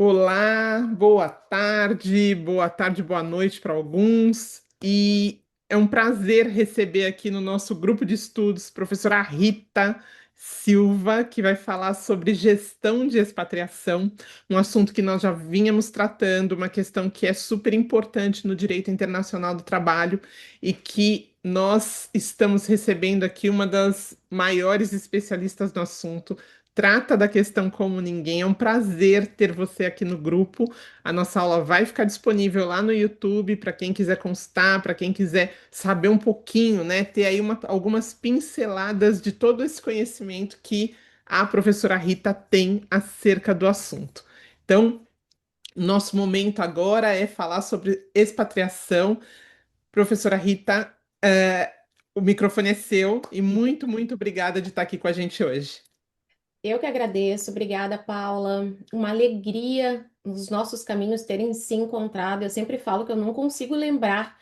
Olá, boa tarde, boa noite para alguns. E é um prazer receber aqui no nosso grupo de estudos professora Rita Silva, que vai falar sobre gestão de expatriação, um assunto que nós já vínhamos tratando, uma questão que é super importante no direito internacional do trabalho e que nós estamos recebendo aqui uma das maiores especialistas no assunto. Trata da questão como ninguém. É um prazer ter você aqui no grupo. A nossa aula vai ficar disponível lá no YouTube para quem quiser constar, para quem quiser saber um pouquinho, né? Ter aí algumas pinceladas de todo esse conhecimento que a professora Rita tem acerca do assunto. Então, nosso momento agora é falar sobre expatriação. Professora Rita, o microfone é seu e muito obrigada de estar aqui com a gente hoje. Eu que agradeço, obrigada, Paula. Uma alegria os nossos caminhos terem se encontrado. Eu sempre falo que eu não consigo lembrar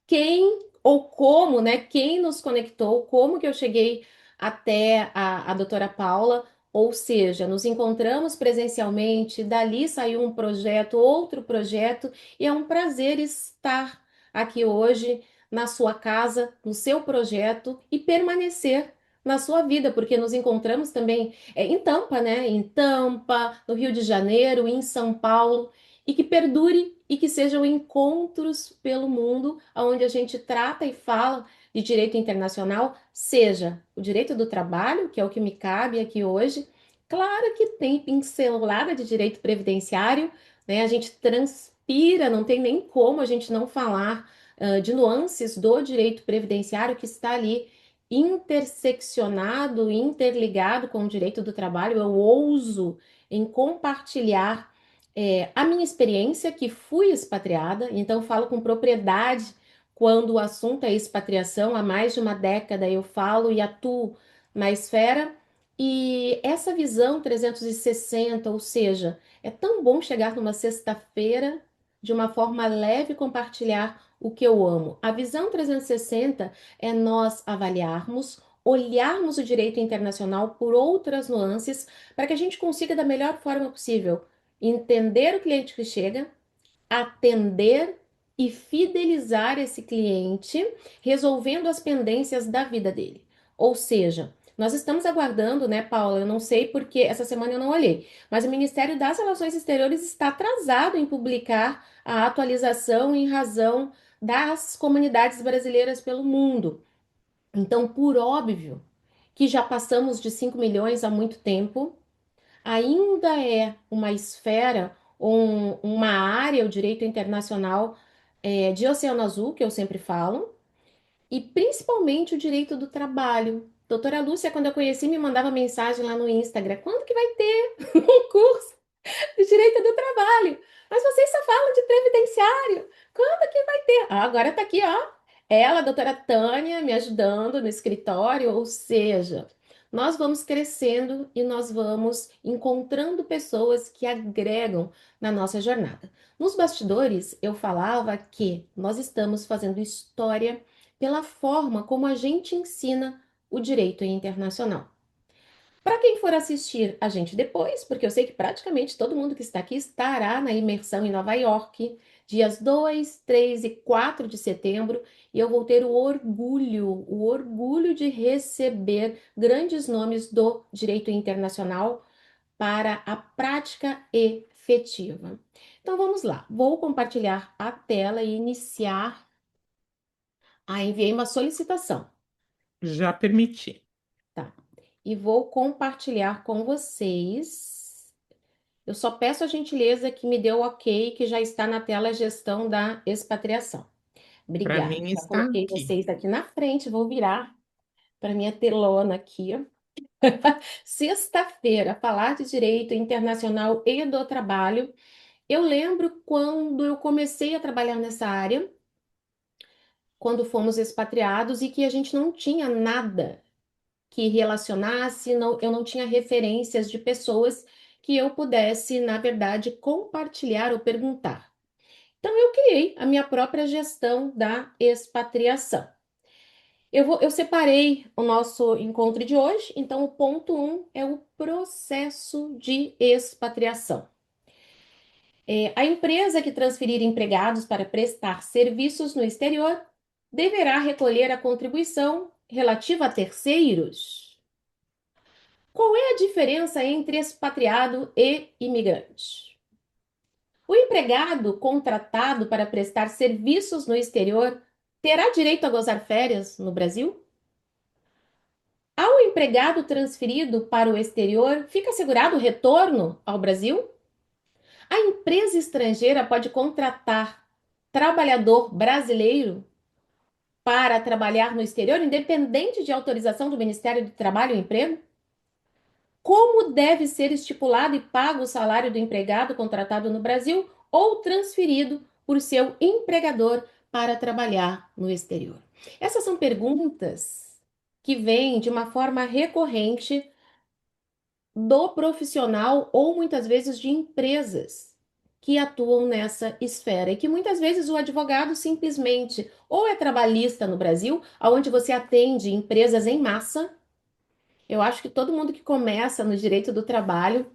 quem ou como, né? Quem nos conectou, como que eu cheguei até a doutora Paula. Ou seja, nos encontramos presencialmente, dali saiu um projeto, outro projeto, e é um prazer estar aqui hoje na sua casa, no seu projeto e permanecer na sua vida, porque nos encontramos também em Tampa, né? Em Tampa, no Rio de Janeiro, em São Paulo, e que perdure e que sejam encontros pelo mundo, onde a gente trata e fala de direito internacional, seja o direito do trabalho, que é o que me cabe aqui hoje. Claro que tem pincelada de direito previdenciário, né? A gente transpira, não tem nem como a gente não falar de nuances do direito previdenciário que está ali interseccionado, interligado com o direito do trabalho. Eu ouso em compartilhar a minha experiência, que fui expatriada, então falo com propriedade quando o assunto é expatriação. Há mais de uma década eu falo e atuo na esfera. E essa visão 360, ou seja, é tão bom chegar numa sexta-feira de uma forma leve e compartilhar o que eu amo. A visão 360 é nós avaliarmos, olharmos o direito internacional por outras nuances, para que a gente consiga, da melhor forma possível, entender o cliente que chega, atender e fidelizar esse cliente, resolvendo as pendências da vida dele. Ou seja, nós estamos aguardando, né, Paula? Eu não sei porque essa semana eu não olhei, mas o Ministério das Relações Exteriores está atrasado em publicar a atualização em razão das comunidades brasileiras pelo mundo. Então, por óbvio, que já passamos de 5 milhões há muito tempo, ainda é uma esfera, uma área, o direito internacional de Oceano Azul, que eu sempre falo, e principalmente o direito do trabalho. Doutora Lúcia, quando eu conheci, me mandava mensagem lá no Instagram: quando que vai ter um curso de direito do trabalho? Mas vocês só falam de previdenciário. Quando que vai ter? Ah, agora tá aqui, ó. Ela, a doutora Tânia, me ajudando no escritório, ou seja, nós vamos crescendo e nós vamos encontrando pessoas que agregam na nossa jornada. Nos bastidores, eu falava que nós estamos fazendo história pela forma como a gente ensina o direito internacional. Para quem for assistir a gente depois, porque eu sei que praticamente todo mundo que está aqui estará na imersão em Nova York, dias 2, 3 e 4 de setembro, e eu vou ter o orgulho de receber grandes nomes do direito internacional para a prática efetiva. Então vamos lá, vou compartilhar a tela e iniciar. Enviei uma solicitação, Já permiti. tá? E vou compartilhar com vocês. Eu só peço a gentileza que me dê o ok, que já está na tela a gestão da expatriação. Para Obrigada. mim Já está coloquei aqui. vocês aqui na frente, vou virar para minha telona aqui. Sexta-feira, falar de direito internacional e do trabalho. Eu lembro quando eu comecei a trabalhar nessa área, quando fomos expatriados e que a gente não tinha nada que relacionasse, não, eu não tinha referências de pessoas que eu pudesse, na verdade, compartilhar ou perguntar. Então, eu criei a minha própria gestão da expatriação. Eu separei o nosso encontro de hoje, então o ponto um é o processo de expatriação. A empresa que transferir empregados para prestar serviços no exterior deverá recolher a contribuição relativa a terceiros. Qual é a diferença entre expatriado e imigrante? O empregado contratado para prestar serviços no exterior terá direito a gozar férias no Brasil? Ao empregado transferido para o exterior, fica assegurado o retorno ao Brasil? A empresa estrangeira pode contratar trabalhador brasileiro para trabalhar no exterior, independente de autorização do Ministério do Trabalho e Emprego? Como deve ser estipulado e pago o salário do empregado contratado no Brasil ou transferido por seu empregador para trabalhar no exterior? Essas são perguntas que vêm de uma forma recorrente do profissional ou muitas vezes de empresas que atuam nessa esfera e que muitas vezes o advogado simplesmente ou é trabalhista no Brasil, onde você atende empresas em massa. Eu acho que todo mundo que começa no direito do trabalho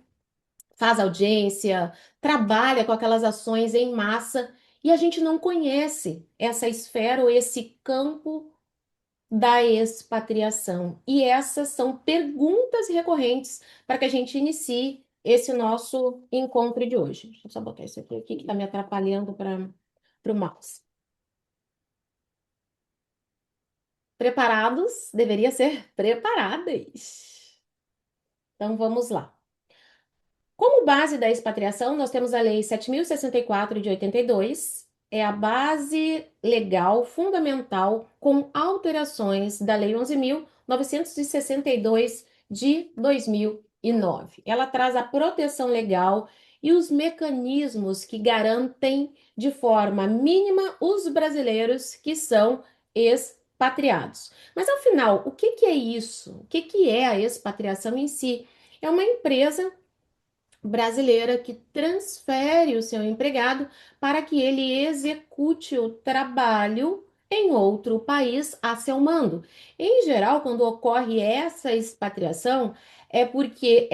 faz audiência, trabalha com aquelas ações em massa e a gente não conhece essa esfera ou esse campo da expatriação. E essas são perguntas recorrentes para que a gente inicie esse nosso encontro de hoje. Deixa eu só botar isso aqui que está me atrapalhando para o mouse. Preparados? Deveria ser preparadas. Então vamos lá. Como base da expatriação, nós temos a Lei 7.064 de 82, é a base legal fundamental com alterações da Lei 11.962 de 2009. Ela traz a proteção legal e os mecanismos que garantem de forma mínima os brasileiros que são expatriados. Mas, ao final, o que é isso? O que é a expatriação em si? É uma empresa brasileira que transfere o seu empregado para que ele execute o trabalho em outro país a seu mando. Em geral, quando ocorre essa expatriação, é porque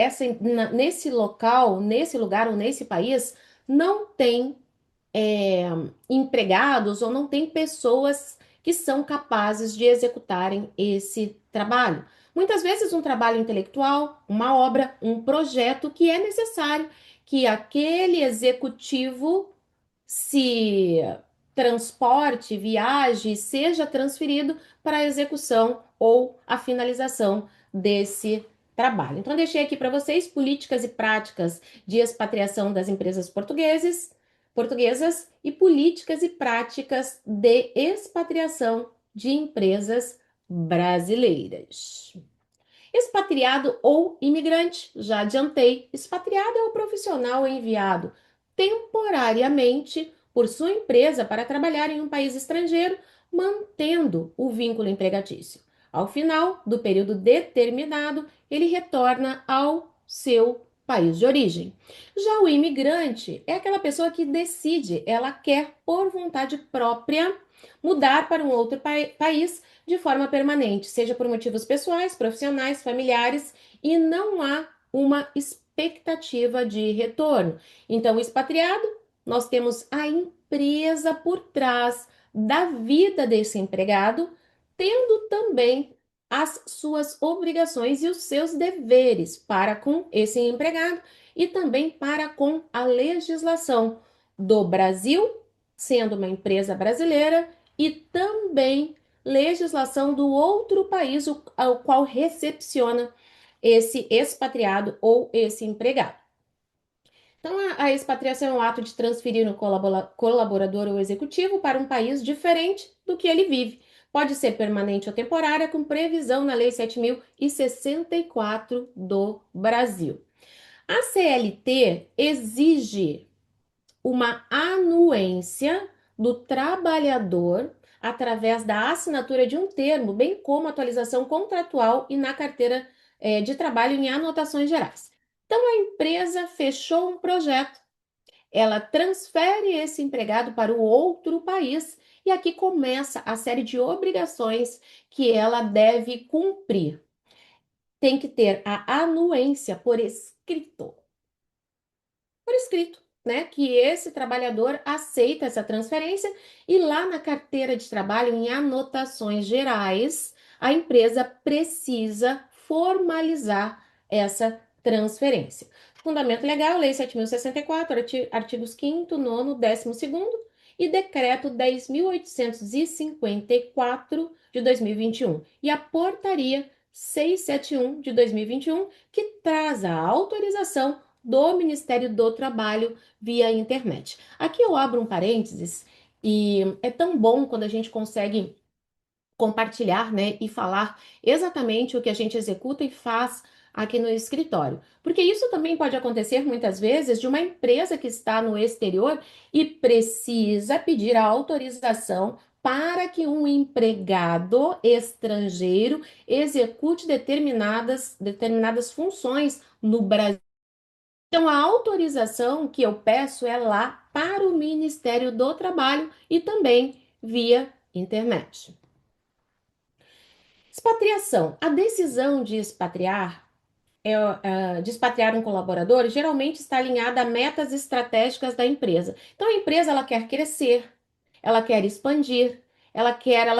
nesse local, nesse lugar ou nesse país, não tem é, empregados ou não tem pessoas que são capazes de executarem esse trabalho. Muitas vezes, um trabalho intelectual, uma obra, um projeto que é necessário que aquele executivo se transporte, viaje, seja transferido para a execução ou a finalização desse trabalho. Então, deixei aqui para vocês políticas e práticas de expatriação das empresas portuguesas e políticas e práticas de expatriação de empresas brasileiras. Expatriado ou imigrante, já adiantei. Expatriado é o profissional enviado temporariamente por sua empresa para trabalhar em um país estrangeiro, mantendo o vínculo empregatício. Ao final do período determinado, ele retorna ao seu país de origem. Já o imigrante é aquela pessoa que decide, ela quer, por vontade própria, mudar para um outro país de forma permanente, seja por motivos pessoais, profissionais, familiares, e não há uma expectativa de retorno. Então, o expatriado, nós temos a empresa por trás da vida desse empregado, tendo também as suas obrigações e os seus deveres para com esse empregado e também para com a legislação do Brasil, sendo uma empresa brasileira, e também legislação do outro país ao qual recepciona esse expatriado ou esse empregado. Então, a expatriação é o ato de transferir um colaborador ou executivo para um país diferente do que ele vive. Pode ser permanente ou temporária, com previsão na Lei 7.064 do Brasil. A CLT exige uma anuência do trabalhador através da assinatura de um termo, bem como atualização contratual e na carteira de trabalho em anotações gerais. Então, a empresa fechou um projeto, ela transfere esse empregado para o outro país e aqui começa a série de obrigações que ela deve cumprir. Tem que ter a anuência por escrito. Por escrito. né, que esse trabalhador aceita essa transferência e lá na carteira de trabalho, em anotações gerais, a empresa precisa formalizar essa transferência. Fundamento legal, Lei 7.064, artigos 5º, 9º, 12º e Decreto 10.854 de 2021 e a Portaria 671 de 2021, que traz a autorização do Ministério do Trabalho via internet. Aqui eu abro um parênteses e é tão bom quando a gente consegue compartilhar, né, e falar exatamente o que a gente executa e faz aqui no escritório. Porque isso também pode acontecer muitas vezes de uma empresa que está no exterior e precisa pedir a autorização para que um empregado estrangeiro execute determinadas funções no Brasil. Então, a autorização que eu peço é lá para o Ministério do Trabalho e também via internet. Expatriação. A decisão de de expatriar um colaborador geralmente está alinhada a metas estratégicas da empresa. Então, a empresa ela quer crescer, ela quer expandir, ela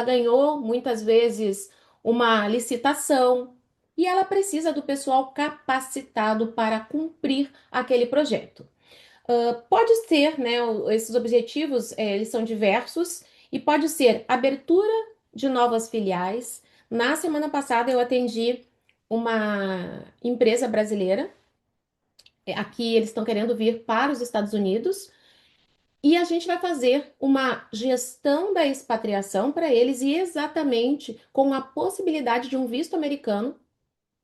ganhou muitas vezes uma licitação e ela precisa do pessoal capacitado para cumprir aquele projeto. Pode ser, né, esses objetivos, eles são diversos e pode ser abertura de novas filiais. Na semana passada eu atendi uma empresa brasileira, aqui eles estão querendo vir para os Estados Unidos e a gente vai fazer uma gestão da expatriação para eles e exatamente com a possibilidade de um visto americano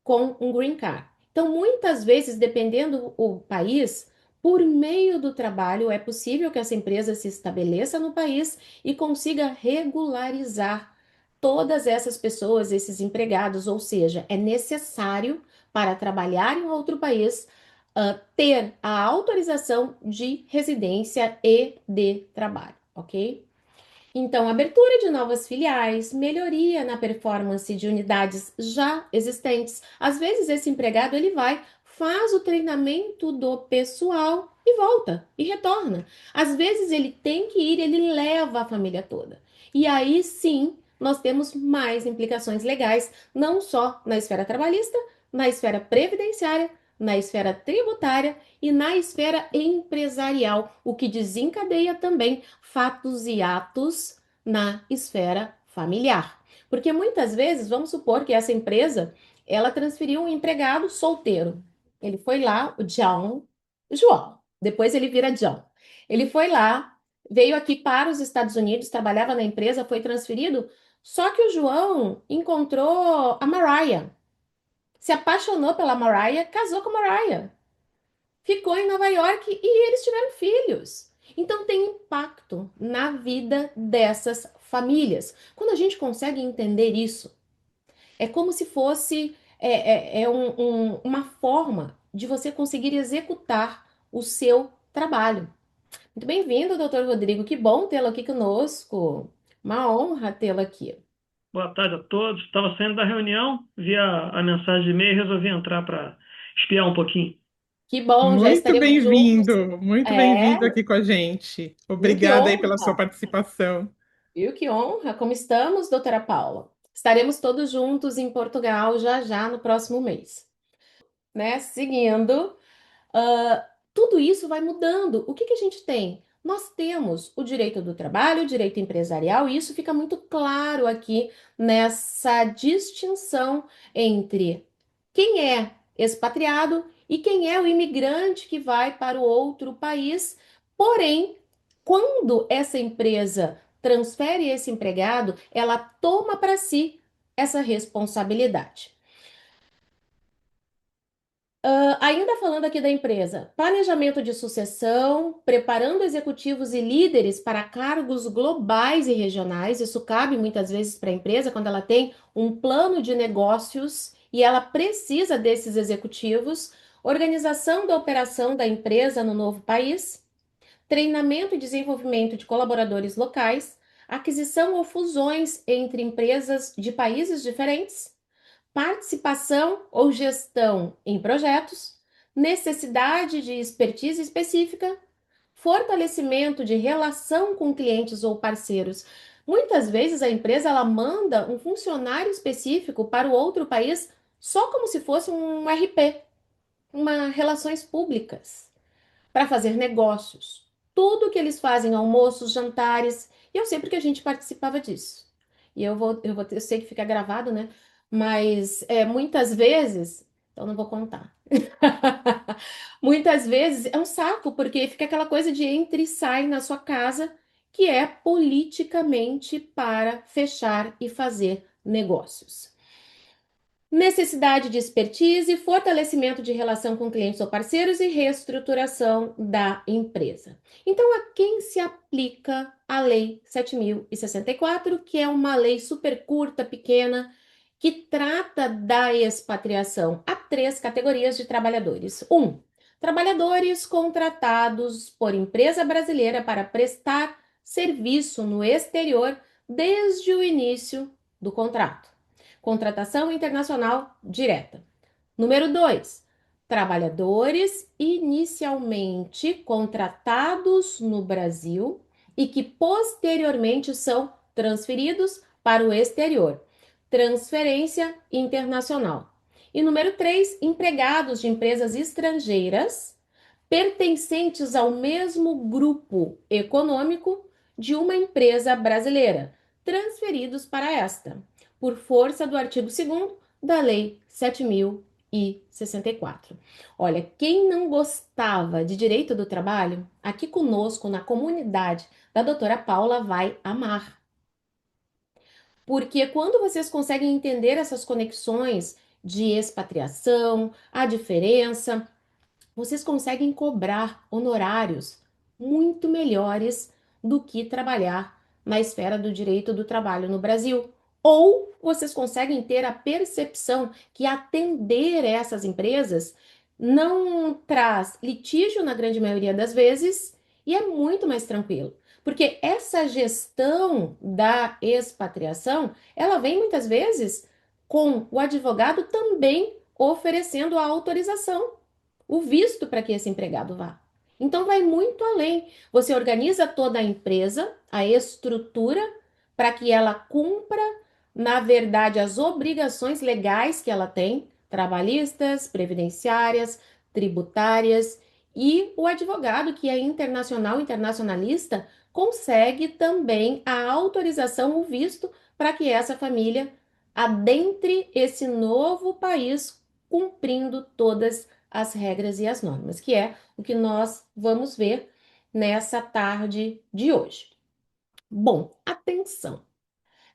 com um green card. Então, muitas vezes, dependendo do país, por meio do trabalho, é possível que essa empresa se estabeleça no país e consiga regularizar todas essas pessoas, esses empregados, ou seja, é necessário para trabalhar em outro país ter a autorização de residência e de trabalho, ok? Então, abertura de novas filiais, melhoria na performance de unidades já existentes. Às vezes esse empregado ele vai, faz o treinamento do pessoal e volta e retorna. Às vezes ele tem que ir, ele leva a família toda. E aí sim, nós temos mais implicações legais, não só na esfera trabalhista, na esfera previdenciária, na esfera tributária e na esfera empresarial, o que desencadeia também fatos e atos na esfera familiar. Porque muitas vezes, vamos supor que essa empresa, ela transferiu um empregado solteiro. Ele foi lá, o João, depois ele vira John. Ele foi lá, veio aqui para os Estados Unidos, trabalhava na empresa, foi transferido, só que o João encontrou a Mariah, se apaixonou pela Mariah, casou com a Mariah, ficou em Nova York e eles tiveram filhos. Então tem impacto na vida dessas famílias. Quando a gente consegue entender isso, é como se fosse uma forma de você conseguir executar o seu trabalho. Muito bem-vindo, doutor Rodrigo. Que bom tê-lo aqui conosco. Uma honra tê-lo aqui. Boa tarde a todos. Estava saindo da reunião, vi a mensagem de e-mail e resolvi entrar para espiar um pouquinho. Que bom, já estaremos juntos. Muito É, bem-vindo aqui com a gente. viu que Obrigada aí pela sua honra. participação. Viu que honra? Como estamos, doutora Paula? Estaremos todos juntos em Portugal já já no próximo mês, né? Seguindo, tudo isso vai mudando. O que que a gente tem? Nós temos o direito do trabalho, o direito empresarial, e isso fica muito claro aqui nessa distinção entre quem é expatriado e quem é o imigrante que vai para o outro país. Porém, quando essa empresa transfere esse empregado, ela toma para si essa responsabilidade. Ainda falando aqui da empresa, planejamento de sucessão, preparando executivos e líderes para cargos globais e regionais. Isso cabe muitas vezes para a empresa quando ela tem um plano de negócios e ela precisa desses executivos. Organização da operação da empresa no novo país, treinamento e desenvolvimento de colaboradores locais, aquisição ou fusões entre empresas de países diferentes, participação ou gestão em projetos, necessidade de expertise específica, fortalecimento de relação com clientes ou parceiros. Muitas vezes a empresa ela manda um funcionário específico para o outro país só como se fosse um RP, uma relações públicas, para fazer negócios. Tudo que eles fazem, almoços, jantares, e eu sei porque a gente participava disso. E eu sei que fica gravado, né? Mas muitas vezes, então não vou contar. Muitas vezes é um saco, porque fica aquela coisa de entra e sai na sua casa, que é politicamente para fechar e fazer negócios. Necessidade de expertise, fortalecimento de relação com clientes ou parceiros e reestruturação da empresa. Então, a quem se aplica a Lei 7.064, que é uma lei super curta, pequena, que trata da expatriação a 3 categorias de trabalhadores. 1. Trabalhadores contratados por empresa brasileira para prestar serviço no exterior desde o início do contrato. Contratação internacional direta. Número 2. Trabalhadores inicialmente contratados no Brasil e que posteriormente são transferidos para o exterior. Transferência internacional. E número 3. Empregados de empresas estrangeiras pertencentes ao mesmo grupo econômico de uma empresa brasileira, transferidos para esta, por força do artigo 2º da Lei 7.064. Olha, quem não gostava de direito do trabalho, aqui conosco na comunidade da doutora Paula vai amar. Porque quando vocês conseguem entender essas conexões de expatriação, a diferença, vocês conseguem cobrar honorários muito melhores do que trabalhar na esfera do direito do trabalho no Brasil. Ou vocês conseguem ter a percepção que atender essas empresas não traz litígio na grande maioria das vezes e é muito mais tranquilo. Porque essa gestão da expatriação, ela vem muitas vezes com o advogado também oferecendo a autorização, o visto para que esse empregado vá. Então, vai muito além. Você organiza toda a empresa, a estrutura, para que ela cumpra, na verdade, as obrigações legais que ela tem, trabalhistas, previdenciárias, tributárias, e o advogado, que é internacional, internacionalista, consegue também a autorização, o visto, para que essa família adentre esse novo país, cumprindo todas as regras e as normas, que é o que nós vamos ver nessa tarde de hoje. Bom, atenção!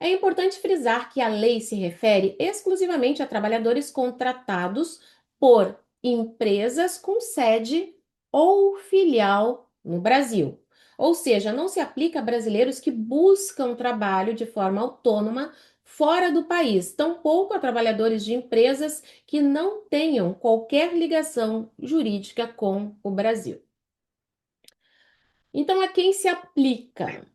É importante frisar que a lei se refere exclusivamente a trabalhadores contratados por empresas com sede ou filial no Brasil. Ou seja, não se aplica a brasileiros que buscam trabalho de forma autônoma fora do país, tampouco a trabalhadores de empresas que não tenham qualquer ligação jurídica com o Brasil. Então, a quem se aplica?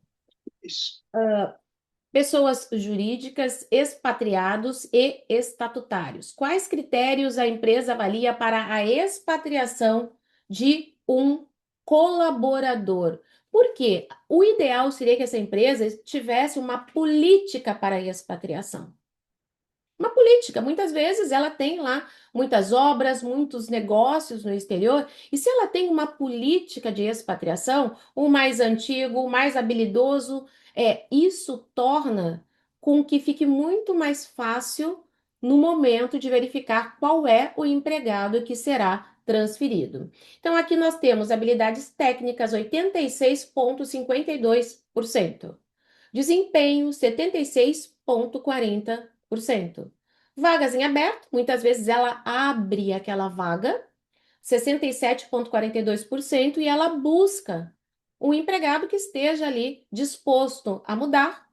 Pessoas jurídicas, expatriados e estatutários. Quais critérios a empresa avalia para a expatriação de um colaborador? Porque o ideal seria que essa empresa tivesse uma política para a expatriação. Uma política, muitas vezes ela tem lá muitas obras, muitos negócios no exterior, e se ela tem uma política de expatriação, o mais antigo, o mais habilidoso, isso torna com que fique muito mais fácil no momento de verificar qual é o empregado que será transferido. Então, aqui nós temos habilidades técnicas, 86,52%. Desempenho, 76,40%. Vagas em aberto, muitas vezes ela abre aquela vaga, 67,42%, e ela busca um empregado que esteja ali disposto a mudar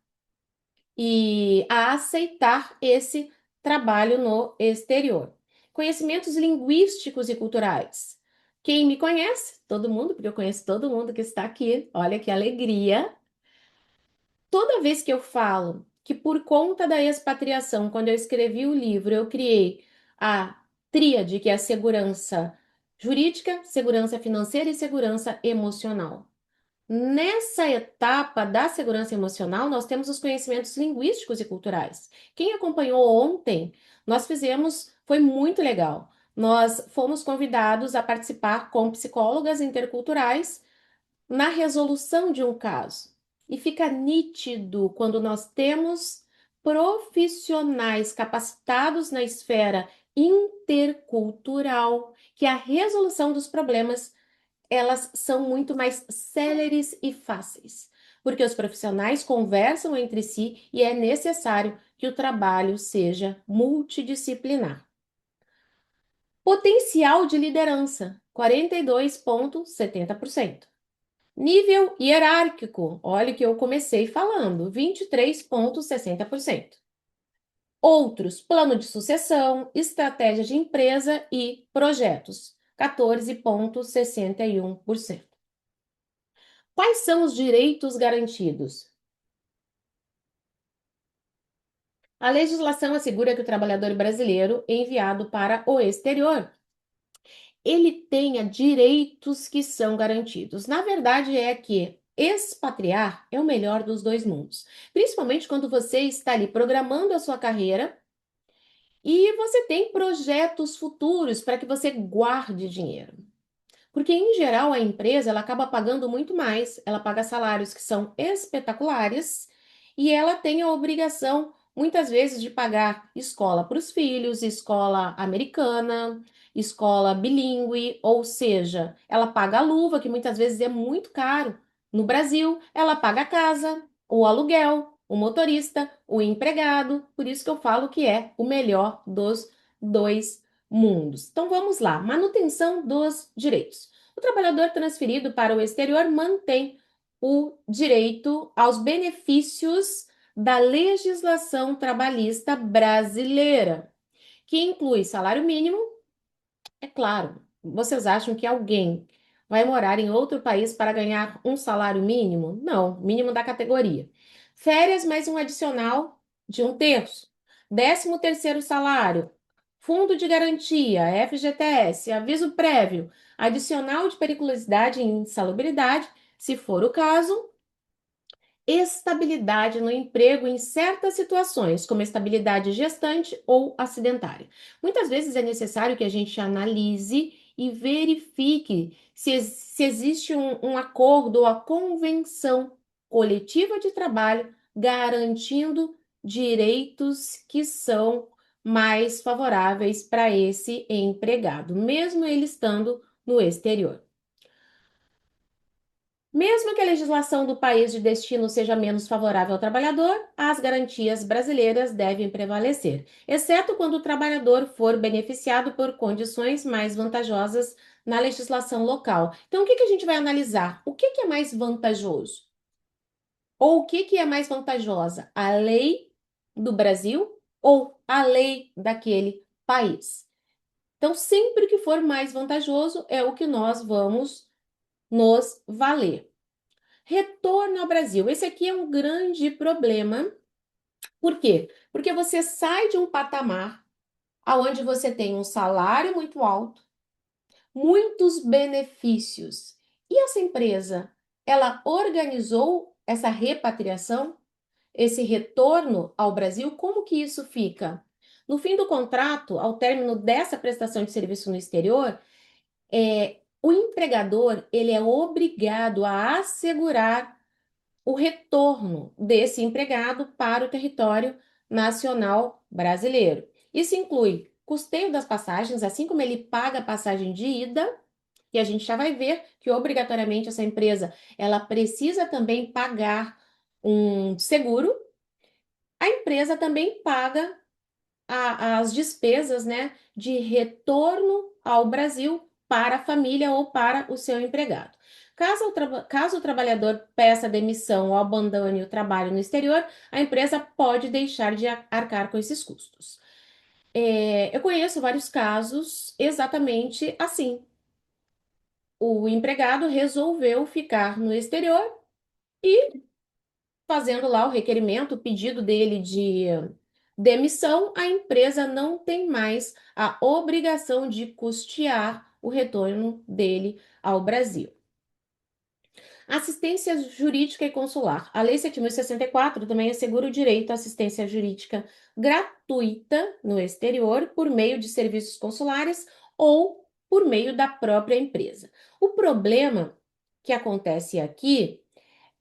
e a aceitar esse trabalho no exterior. Conhecimentos linguísticos e culturais. Quem me conhece? Todo mundo, porque eu conheço todo mundo que está aqui. Olha que alegria! Toda vez que eu falo que por conta da expatriação, quando eu escrevi o livro, eu criei a tríade, que é a segurança jurídica, segurança financeira e segurança emocional. Nessa etapa da segurança emocional, nós temos os conhecimentos linguísticos e culturais. Quem acompanhou ontem, foi muito legal. Nós fomos convidados a participar com psicólogas interculturais na resolução de um caso. E fica nítido quando nós temos profissionais capacitados na esfera intercultural que a resolução dos problemas elas são muito mais céleres e fáceis, porque os profissionais conversam entre si e é necessário que o trabalho seja multidisciplinar. Potencial de liderança, 42,70%. Nível hierárquico, olha que eu comecei falando, 23,60%. Outros, plano de sucessão, estratégia de empresa e projetos, 14,61%. Quais são os direitos garantidos? A legislação assegura que o trabalhador brasileiro enviado para o exterior, ele tenha direitos que são garantidos. Na verdade, é que expatriar é o melhor dos dois mundos, principalmente quando você está ali programando a sua carreira e você tem projetos futuros para que você guarde dinheiro. Porque, em geral, a empresa ela acaba pagando muito mais, ela paga salários que são espetaculares e ela tem a obrigação, muitas vezes, de pagar escola para os filhos, escola americana, escola bilíngue, ou seja, ela paga a luva, que muitas vezes é muito caro. No Brasil, ela paga a casa, o aluguel, o motorista, o empregado, por isso que eu falo que é o melhor dos dois mundos. Então vamos lá, manutenção dos direitos. O trabalhador transferido para o exterior mantém o direito aos benefícios da legislação trabalhista brasileira, que inclui salário mínimo, é claro. Vocês acham que alguém vai morar em outro país para ganhar um salário mínimo? Não, mínimo da categoria. Férias mais um adicional de um terço. 13º salário. Fundo de garantia, FGTS, aviso prévio, adicional de periculosidade e insalubridade, se for o caso, estabilidade no emprego em certas situações, como estabilidade gestante ou acidentária. Muitas vezes é necessário que a gente analise e verifique se existe um acordo ou a convenção coletiva de trabalho garantindo direitos que são mais favoráveis para esse empregado, mesmo ele estando no exterior. Mesmo que a legislação do país de destino seja menos favorável ao trabalhador, as garantias brasileiras devem prevalecer, exceto quando o trabalhador for beneficiado por condições mais vantajosas na legislação local. Então, o que a gente vai analisar? O que é mais vantajoso? Ou o que é mais vantajosa? A lei do Brasil ou a lei daquele país? Então, sempre que for mais vantajoso, é o que nós vamos nos valer. Retorno ao Brasil. Esse aqui é um grande problema. Por quê? Porque você sai de um patamar onde você tem um salário muito alto, muitos benefícios. E essa empresa, ela organizou essa repatriação, esse retorno ao Brasil, como que isso fica? No fim do contrato, ao término dessa prestação de serviço no exterior, o empregador, ele é obrigado a assegurar o retorno desse empregado para o território nacional brasileiro. Isso inclui custeio das passagens, assim como ele paga a passagem de ida, e a gente já vai ver que obrigatoriamente essa empresa ela precisa também pagar um seguro. A empresa também paga as despesas, né, de retorno ao Brasil para a família ou para o seu empregado. Caso o trabalhador peça demissão ou abandone o trabalho no exterior, a empresa pode deixar de arcar com esses custos. Eu conheço vários casos exatamente assim. O empregado resolveu ficar no exterior e, fazendo lá o requerimento, o pedido dele de demissão, a empresa não tem mais a obrigação de custear o retorno dele ao Brasil. Assistência jurídica e consular. A Lei 7.064 também assegura o direito à assistência jurídica gratuita no exterior por meio de serviços consulares ou por meio da própria empresa. O problema que acontece aqui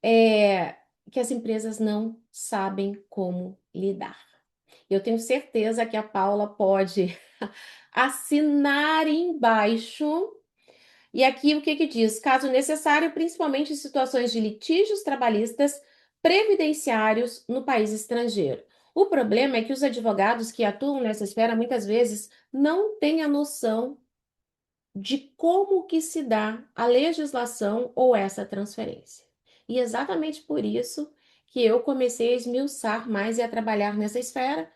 é que as empresas não sabem como lidar. Eu tenho certeza que a Paula pode assinar embaixo. E aqui o que que diz? Caso necessário, principalmente em situações de litígios trabalhistas previdenciários no país estrangeiro. O problema é que os advogados que atuam nessa esfera muitas vezes não têm a noção de como que se dá a legislação ou essa transferência. E exatamente por isso que eu comecei a esmiuçar mais e a trabalhar nessa esfera.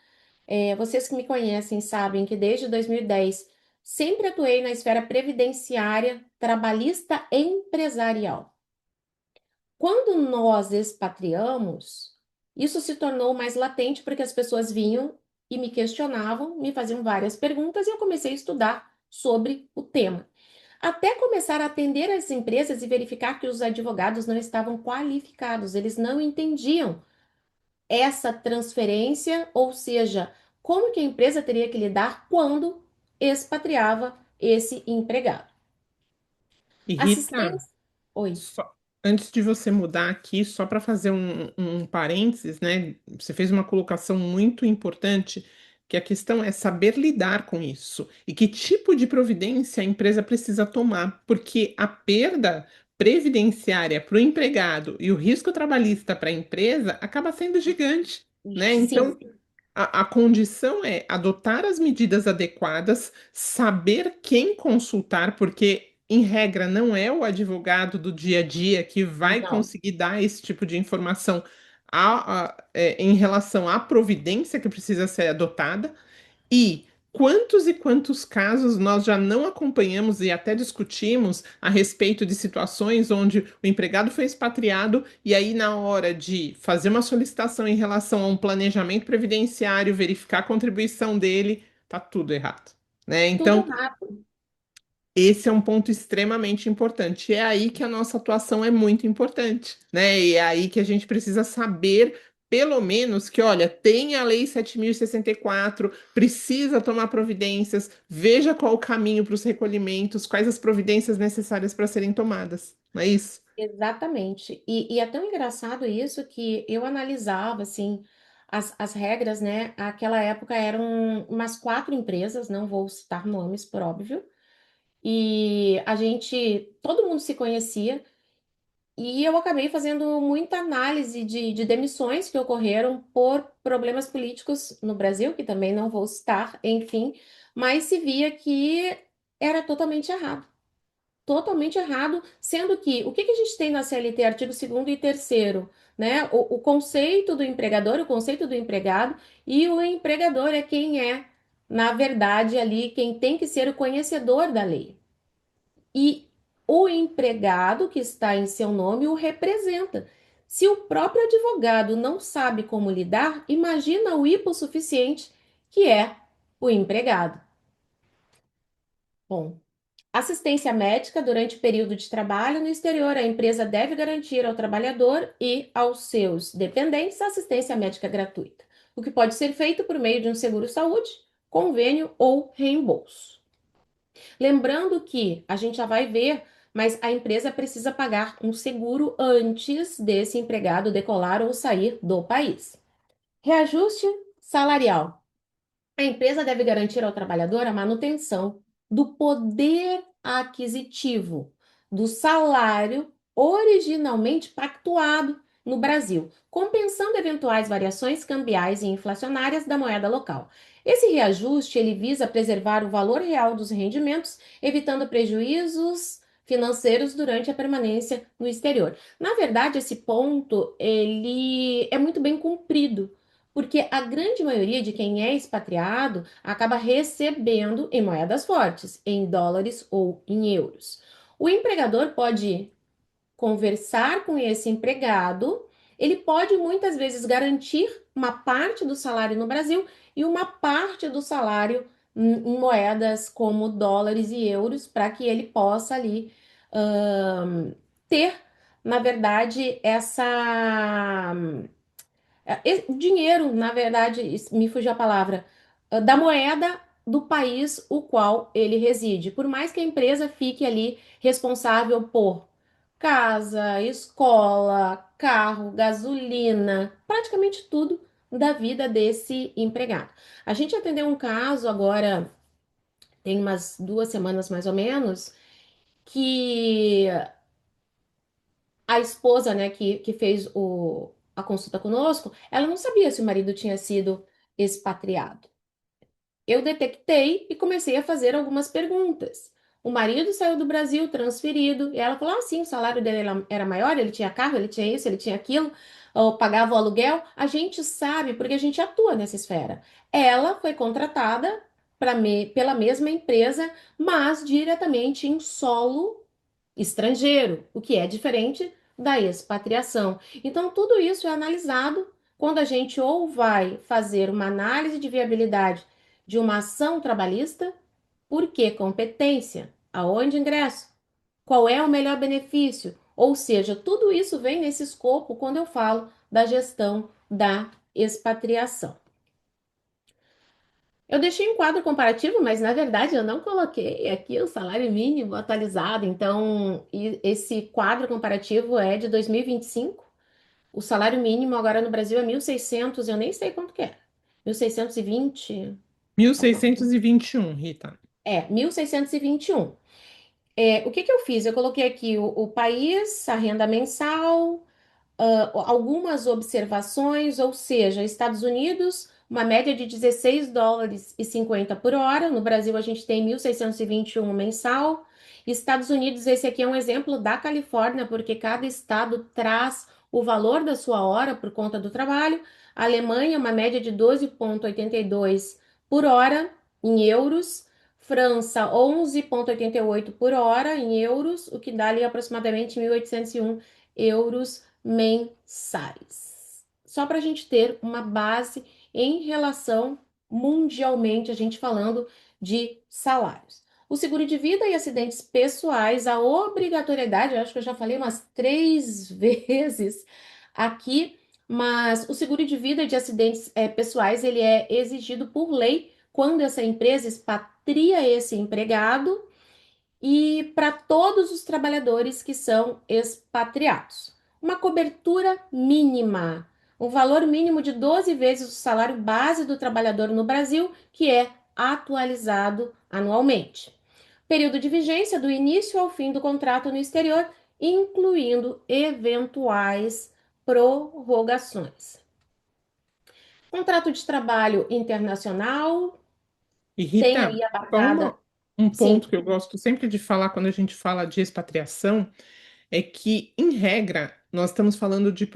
Vocês que me conhecem sabem que desde 2010 sempre atuei na esfera previdenciária, trabalhista e empresarial. Quando nós expatriamos, isso se tornou mais latente porque as pessoas vinham e me questionavam, me faziam várias perguntas e eu comecei a estudar sobre o tema. Até começar a atender as empresas e verificar que os advogados não estavam qualificados, eles não entendiam essa transferência, ou seja, como que a empresa teria que lidar quando expatriava esse empregado. E Rita, Assistência. Oi. antes de você mudar aqui, só para fazer um parênteses, né? Você fez uma colocação muito importante, que a questão é saber lidar com isso e que tipo de providência a empresa precisa tomar, porque a perda previdenciária para o empregado e o risco trabalhista para a empresa acaba sendo gigante, né? Sim, Então, a condição é adotar as medidas adequadas, saber quem consultar, porque, em regra, não é o advogado do dia a dia que vai não. conseguir dar esse tipo de informação em relação à providência que precisa ser adotada. E quantos casos nós já não acompanhamos e até discutimos a respeito de situações onde o empregado foi expatriado e aí, na hora de fazer uma solicitação em relação a um planejamento previdenciário, verificar a contribuição dele, tá tudo errado, né? Tudo Então, errado. esse é um ponto extremamente importante. E é aí que a nossa atuação é muito importante, né? E é aí que a gente precisa saber, pelo menos, que, olha, tem a Lei 7.064, precisa tomar providências, veja qual o caminho para os recolhimentos, quais as providências necessárias para serem tomadas. Não é isso? Exatamente. E é tão engraçado isso que eu analisava, assim, as regras, né? Aquela época eram umas 4 empresas, não vou citar nomes, por óbvio. E todo mundo se conhecia. E eu acabei fazendo muita análise de demissões que ocorreram por problemas políticos no Brasil, que também não vou citar, enfim, mas se via que era totalmente errado, sendo que o que que a gente tem na CLT, artigo 2º e 3º, né? O conceito do empregador, o conceito do empregado, e o empregador é quem é, na verdade, ali, quem tem que ser o conhecedor da lei. E o empregado que está em seu nome o representa. Se o próprio advogado não sabe como lidar, imagina o hipossuficiente que é o empregado. Bom, assistência médica durante o período de trabalho no exterior. A empresa deve garantir ao trabalhador e aos seus dependentes assistência médica gratuita, o que pode ser feito por meio de um seguro-saúde, convênio ou reembolso. Lembrando que a gente já vai ver, mas a empresa precisa pagar um seguro antes desse empregado decolar ou sair do país. Reajuste salarial. A empresa deve garantir ao trabalhador a manutenção do poder aquisitivo do salário originalmente pactuado no Brasil, compensando eventuais variações cambiais e inflacionárias da moeda local. Esse reajuste ele visa preservar o valor real dos rendimentos, evitando prejuízos financeiros durante a permanência no exterior. Na verdade, esse ponto ele é muito bem cumprido porque a grande maioria de quem é expatriado acaba recebendo em moedas fortes, em dólares ou em euros. O empregador pode conversar com esse empregado, ele pode muitas vezes garantir uma parte do salário no Brasil e uma parte do salário em moedas como dólares e euros, para que ele possa ali ter na verdade, dinheiro, na verdade, me fugiu a palavra, da moeda do país o qual ele reside. Por mais que a empresa fique ali responsável por casa, escola, carro, gasolina, praticamente tudo da vida desse empregado. A gente atendeu um caso agora, tem umas 2 semanas mais ou menos, que a esposa, né, que fez a consulta conosco, ela não sabia se o marido tinha sido expatriado. Eu detectei e comecei a fazer algumas perguntas. O marido saiu do Brasil, transferido, e ela falou: ah, sim, o salário dele era maior, ele tinha carro, ele tinha isso, ele tinha aquilo, ou pagava o aluguel. A gente sabe, porque a gente atua nessa esfera. Ela foi contratada pela mesma empresa, mas diretamente em solo estrangeiro, o que é diferente da expatriação. Então, tudo isso é analisado quando a gente ou vai fazer uma análise de viabilidade de uma ação trabalhista, por que competência, aonde ingresso, qual é o melhor benefício, ou seja, tudo isso vem nesse escopo quando eu falo da gestão da expatriação. Eu deixei um quadro comparativo, mas na verdade eu não coloquei aqui o salário mínimo atualizado. Então, esse quadro comparativo é de 2025. O salário mínimo agora no Brasil é 1.600, eu nem sei quanto que é. 1.620, alguma coisa. 1621, Rita. 1.621. O que que eu fiz? Eu coloquei aqui o país, a renda mensal, algumas observações, ou seja, Estados Unidos, uma média de 16 dólares e 50 por hora. No Brasil, a gente tem 1.621 mensal. Estados Unidos, esse aqui é um exemplo da Califórnia, porque cada estado traz o valor da sua hora por conta do trabalho. Alemanha, uma média de 12,82 por hora em euros. França, 11,88 por hora em euros, o que dá ali aproximadamente 1.801 euros mensais. Só para a gente ter uma base em relação mundialmente, a gente falando de salários. O seguro de vida e acidentes pessoais, a obrigatoriedade, eu acho que eu já falei umas 3 vezes aqui, mas o seguro de vida e de acidentes pessoais, ele é exigido por lei quando essa empresa expatria esse empregado e para todos os trabalhadores que são expatriados. Uma cobertura mínima, um valor mínimo de 12 vezes o salário base do trabalhador no Brasil, que é atualizado anualmente. Período de vigência do início ao fim do contrato no exterior, incluindo eventuais prorrogações. Contrato de trabalho internacional E tem Rita, aí só abarcada, um sim, ponto que eu gosto sempre de falar quando a gente fala de expatriação é que, em regra, nós estamos falando de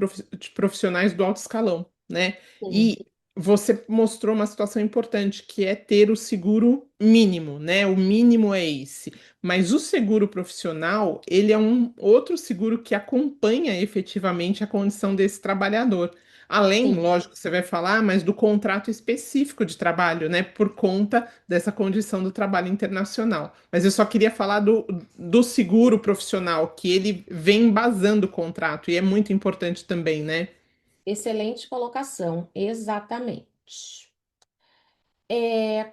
profissionais do alto escalão, né? sim, E você mostrou uma situação importante, que é ter o seguro mínimo, né? O mínimo é esse. Mas o seguro profissional, ele é um outro seguro que acompanha efetivamente a condição desse trabalhador. Além, sim. lógico, você vai falar, mas do contrato específico de trabalho, né? Por conta dessa condição do trabalho internacional. Mas eu só queria falar do seguro profissional, que ele vem embasando o contrato, e é muito importante também, né? Excelente colocação, exatamente.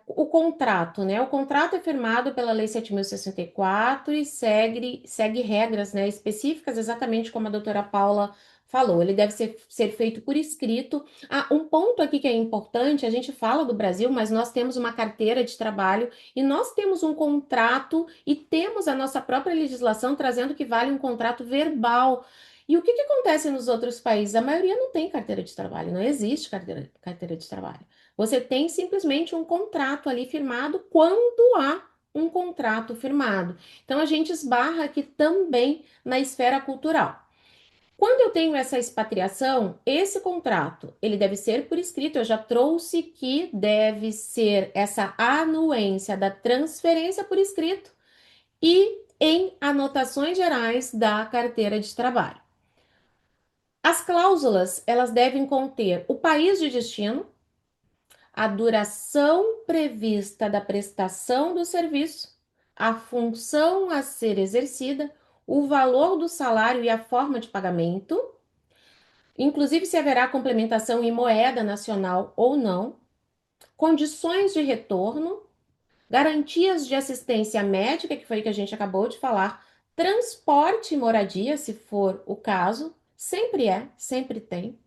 O contrato, né? O contrato é firmado pela Lei 7.064 e segue regras, né, específicas, exatamente como a doutora Paula falou. Ele deve ser feito por escrito. Ah, um ponto aqui que é importante, a gente fala do Brasil, mas nós temos uma carteira de trabalho e nós temos um contrato e temos a nossa própria legislação trazendo que vale um contrato verbal. E o que que acontece nos outros países? A maioria não tem carteira de trabalho, não existe carteira de trabalho. Você tem simplesmente um contrato ali firmado quando há um contrato firmado. Então a gente esbarra aqui também na esfera cultural. Quando eu tenho essa expatriação, esse contrato, ele deve ser por escrito. Eu já trouxe que deve ser essa anuência da transferência por escrito e em anotações gerais da carteira de trabalho. As cláusulas, elas devem conter o país de destino, a duração prevista da prestação do serviço, a função a ser exercida, o valor do salário e a forma de pagamento, inclusive se haverá complementação em moeda nacional ou não, condições de retorno, garantias de assistência médica, que foi o que a gente acabou de falar, transporte e moradia, se for o caso, sempre tem.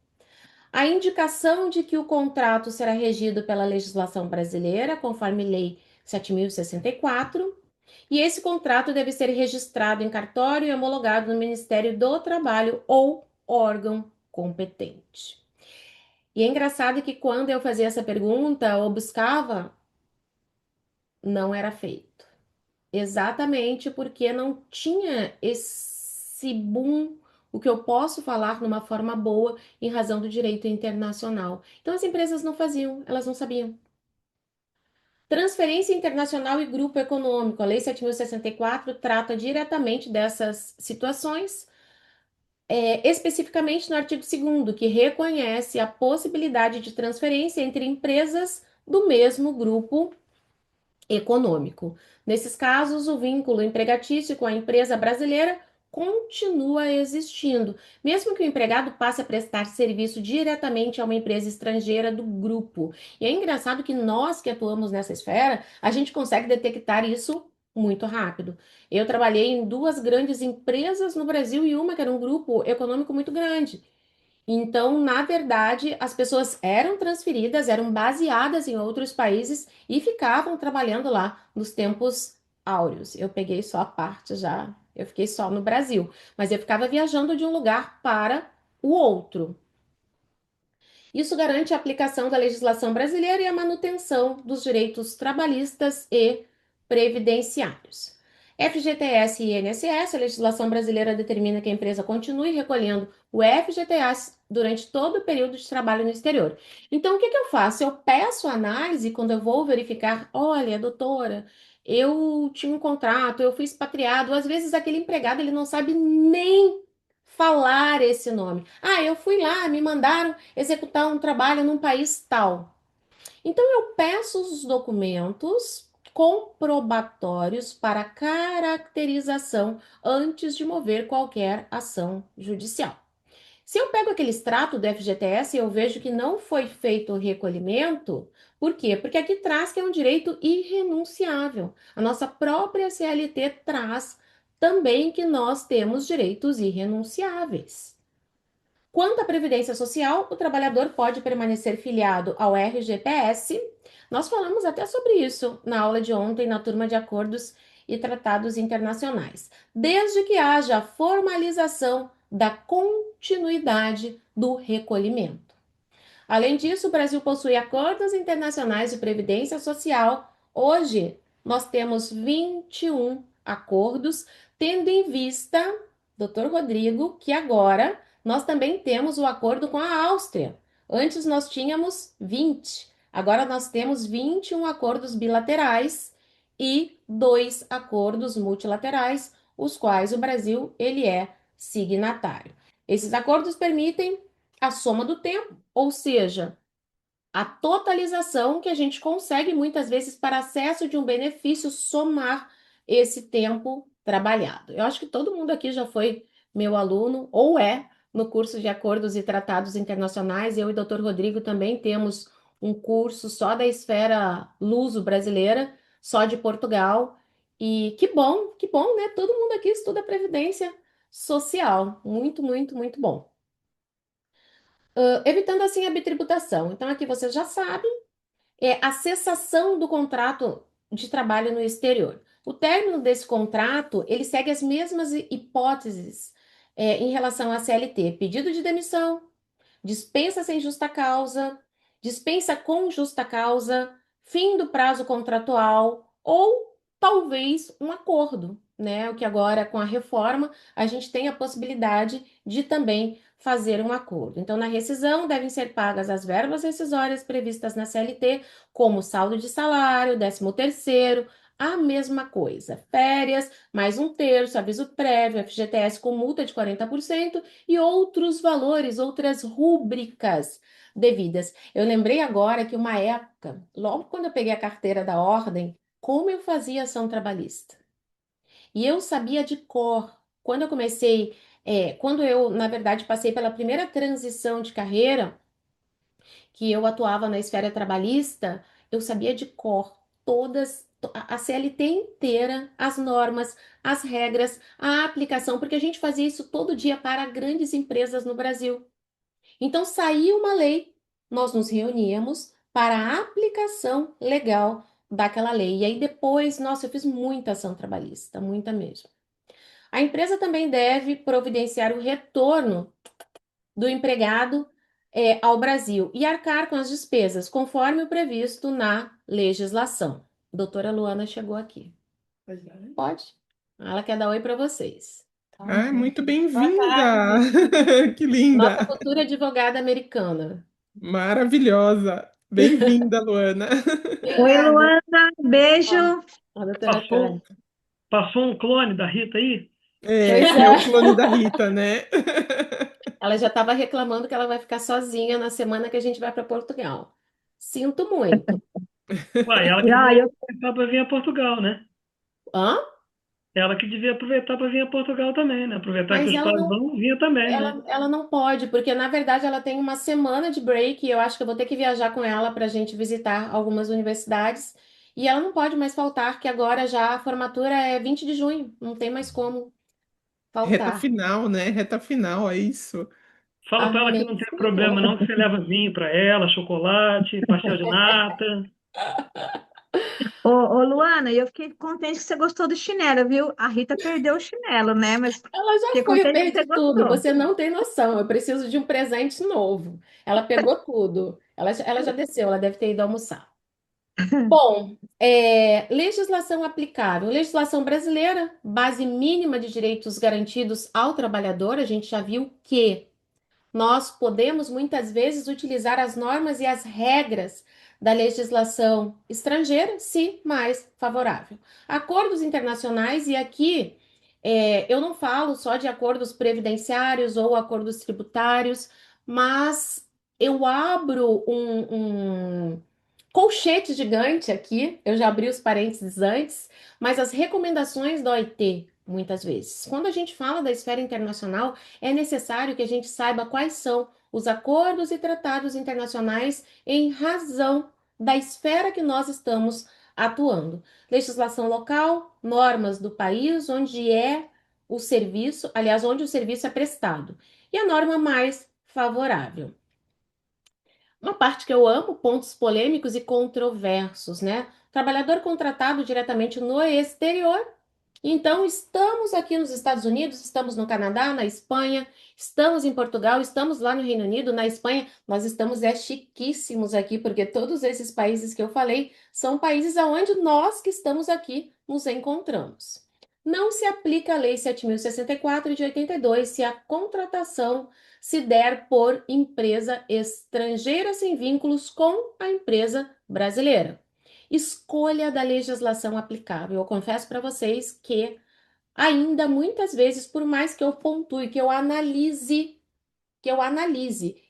A indicação de que o contrato será regido pela legislação brasileira, conforme Lei 7.064, e esse contrato deve ser registrado em cartório e homologado no Ministério do Trabalho ou órgão competente. E é engraçado que quando eu fazia essa pergunta ou buscava, não era feito. Exatamente porque não tinha esse boom, o que eu posso falar numa forma boa em razão do direito internacional. Então as empresas não faziam, elas não sabiam. Transferência internacional e grupo econômico. A Lei 7.064 trata diretamente dessas situações, especificamente no artigo 2º, que reconhece a possibilidade de transferência entre empresas do mesmo grupo econômico. Nesses casos, o vínculo empregatício com a empresa brasileira continua existindo, mesmo que o empregado passe a prestar serviço diretamente a uma empresa estrangeira do grupo. E é engraçado que nós que atuamos nessa esfera, a gente consegue detectar isso muito rápido. Eu trabalhei em 2 grandes empresas no Brasil e uma que era um grupo econômico muito grande. Então, na verdade, as pessoas eram transferidas, eram baseadas em outros países e ficavam trabalhando lá nos tempos áureos. Eu peguei só a parte já, eu fiquei só no Brasil, mas eu ficava viajando de um lugar para o outro. Isso garante a aplicação da legislação brasileira e a manutenção dos direitos trabalhistas e previdenciários. FGTS e INSS, a legislação brasileira determina que a empresa continue recolhendo o FGTS durante todo o período de trabalho no exterior. Então, o que eu faço? Eu peço análise quando eu vou verificar, olha, doutora, eu tinha um contrato, eu fui expatriado, às vezes aquele empregado ele não sabe nem falar esse nome. Ah, eu fui lá, me mandaram executar um trabalho num país tal. Então eu peço os documentos comprobatórios para caracterização antes de mover qualquer ação judicial. Se eu pego aquele extrato do FGTS e eu vejo que não foi feito o recolhimento, por quê? Porque aqui traz que é um direito irrenunciável. A nossa própria CLT traz também que nós temos direitos irrenunciáveis. Quanto à Previdência Social, o trabalhador pode permanecer filiado ao RGPS. Nós falamos até sobre isso na aula de ontem, na turma de acordos e tratados internacionais, desde que haja formalização da continuidade do recolhimento. Além disso, o Brasil possui acordos internacionais de previdência social. Hoje, nós temos 21 acordos, tendo em vista, Dr. Rodrigo, que agora nós também temos o acordo com a Áustria. Antes nós tínhamos 20, agora nós temos 21 acordos bilaterais e 2 acordos multilaterais, os quais o Brasil ele é signatário. Esses acordos permitem a soma do tempo, ou seja, a totalização que a gente consegue muitas vezes para acesso de um benefício somar esse tempo trabalhado. Eu acho que todo mundo aqui já foi meu aluno ou é no curso de Acordos e Tratados Internacionais. Eu e o Dr. Rodrigo também temos um curso só da esfera luso-brasileira, só de Portugal. E que bom, né? Todo mundo aqui estuda previdência social. Muito, muito, muito bom. Evitando assim a bitributação. Então, aqui você já sabe, é a cessação do contrato de trabalho no exterior. O término desse contrato, ele segue as mesmas hipóteses em relação à CLT: pedido de demissão, dispensa sem justa causa, dispensa com justa causa, fim do prazo contratual ou talvez um acordo, né? O que agora com a reforma a gente tem a possibilidade de também fazer um acordo. Então, na rescisão devem ser pagas as verbas rescisórias previstas na CLT, como saldo de salário, 13º, a mesma coisa. Férias, mais 1/3, aviso prévio, FGTS com multa de 40% e outros valores, outras rúbricas devidas. Eu lembrei agora que uma época, logo quando eu peguei a carteira da ordem, como eu fazia ação trabalhista. E eu sabia de cor Quando eu comecei, quando eu, na verdade, passei pela primeira transição de carreira, que eu atuava na esfera trabalhista, eu sabia de cor a CLT inteira, as normas, as regras, a aplicação, porque a gente fazia isso todo dia para grandes empresas no Brasil. Então, saía uma lei, nós nos reuníamos para a aplicação legal daquela lei. E aí depois, nossa, eu fiz muita ação trabalhista, muita mesmo. A empresa também deve providenciar o retorno do empregado ao Brasil e arcar com as despesas, conforme o previsto na legislação. Doutora Luana chegou aqui. Pode? Ela quer dar oi para vocês. Ah, muito Boa bem-vinda! tarde. Que Nossa linda! futura advogada americana. Maravilhosa! Bem-vinda, Luana! Oi, Obrigada. Luana, Ó, beijo. a doutora Passou, Karen. passou um clone da Rita aí? Pois É o é, clone da Rita, né? ela já estava reclamando que ela vai ficar sozinha na semana que a gente vai para Portugal. Sinto muito. Uai, ela que Ah, devia eu, aproveitar para vir a Portugal, né? Hã? Ela que devia aproveitar para vir a Portugal também, né? Aproveitar que Mas os ela pais não, vão, vinha também, né? ela não pode, porque na verdade ela tem uma semana de break e eu acho que eu vou ter que viajar com ela para a gente visitar algumas universidades. E ela não pode mais faltar, que agora já a formatura é 20 de junho, não tem mais como Reta faltar. final, né? Reta final, é isso. Fala para ela que Amém, não tem problema Senhor. não, que você leva vinho para ela, chocolate, pastel de nata. ô, Luana, eu fiquei contente que você gostou do chinelo, viu? A Rita perdeu o chinelo, né? Mas Ela já fiquei foi, eu contente que perdi você tudo. gostou. Você não tem noção. Eu preciso de um presente novo. Ela pegou tudo. Ela já desceu, ela deve ter ido almoçar. Bom, legislação aplicável. Legislação brasileira, base mínima de direitos garantidos ao trabalhador. A gente já viu que nós podemos muitas vezes utilizar as normas e as regras da legislação estrangeira, se mais favorável. Acordos internacionais, e aqui eu não falo só de acordos previdenciários ou acordos tributários, mas eu abro um colchete gigante aqui, eu já abri os parênteses antes, mas as recomendações da OIT, muitas vezes. Quando a gente fala da esfera internacional, é necessário que a gente saiba quais são os acordos e tratados internacionais em razão da esfera que nós estamos atuando. Legislação local, normas do país onde é o serviço, aliás, onde o serviço é prestado. E a norma mais favorável. Uma parte que eu amo, pontos polêmicos e controversos, né? Trabalhador contratado diretamente no exterior. Então, estamos aqui nos Estados Unidos, estamos no Canadá, na Espanha, estamos em Portugal, estamos lá no Reino Unido, na Espanha. Nós estamos chiquíssimos aqui, porque todos esses países que eu falei são países aonde nós que estamos aqui nos encontramos. Não se aplica a Lei 7.064 de 82 se a contratação se der por empresa estrangeira sem vínculos com a empresa brasileira. Escolha da legislação aplicável. Eu confesso para vocês que ainda muitas vezes, por mais que eu pontue,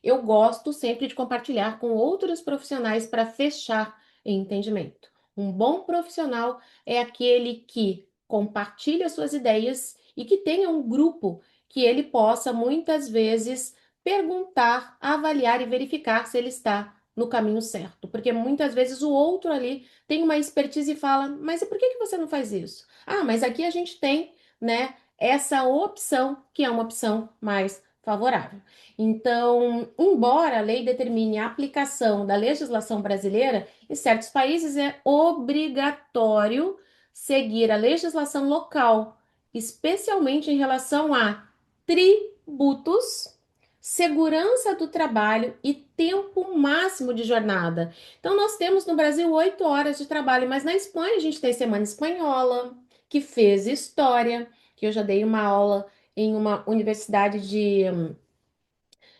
eu gosto sempre de compartilhar com outros profissionais para fechar entendimento. Um bom profissional é aquele que compartilha suas ideias e que tenha um grupo que ele possa muitas vezes perguntar, avaliar e verificar se ele está no caminho certo, porque muitas vezes o outro ali tem uma expertise e fala: "Mas e por que que você não faz isso?" "Ah, mas aqui a gente tem, né, essa opção que é uma opção mais favorável." Então, embora a lei determine a aplicação da legislação brasileira, em certos países é obrigatório seguir a legislação local, especialmente em relação a tributos, segurança do trabalho e tempo máximo de jornada. Então, nós temos no Brasil 8 horas de trabalho, mas na Espanha a gente tem semana espanhola, que fez história, que eu já dei uma aula em uma universidade de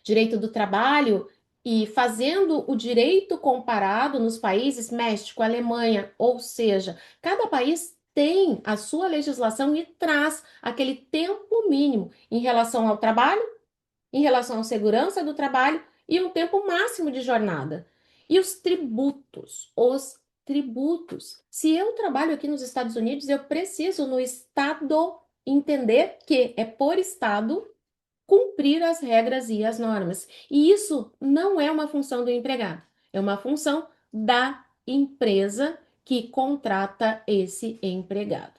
direito do trabalho e fazendo o direito comparado nos países México, Alemanha, ou seja, cada país tem a sua legislação e traz aquele tempo mínimo em relação ao trabalho, em relação à segurança do trabalho e um tempo máximo de jornada. E os tributos, Se eu trabalho aqui nos Estados Unidos, eu preciso no estado entender que é por Estado cumprir as regras e as normas. E isso não é uma função do empregado, é uma função da empresa que contrata esse empregado.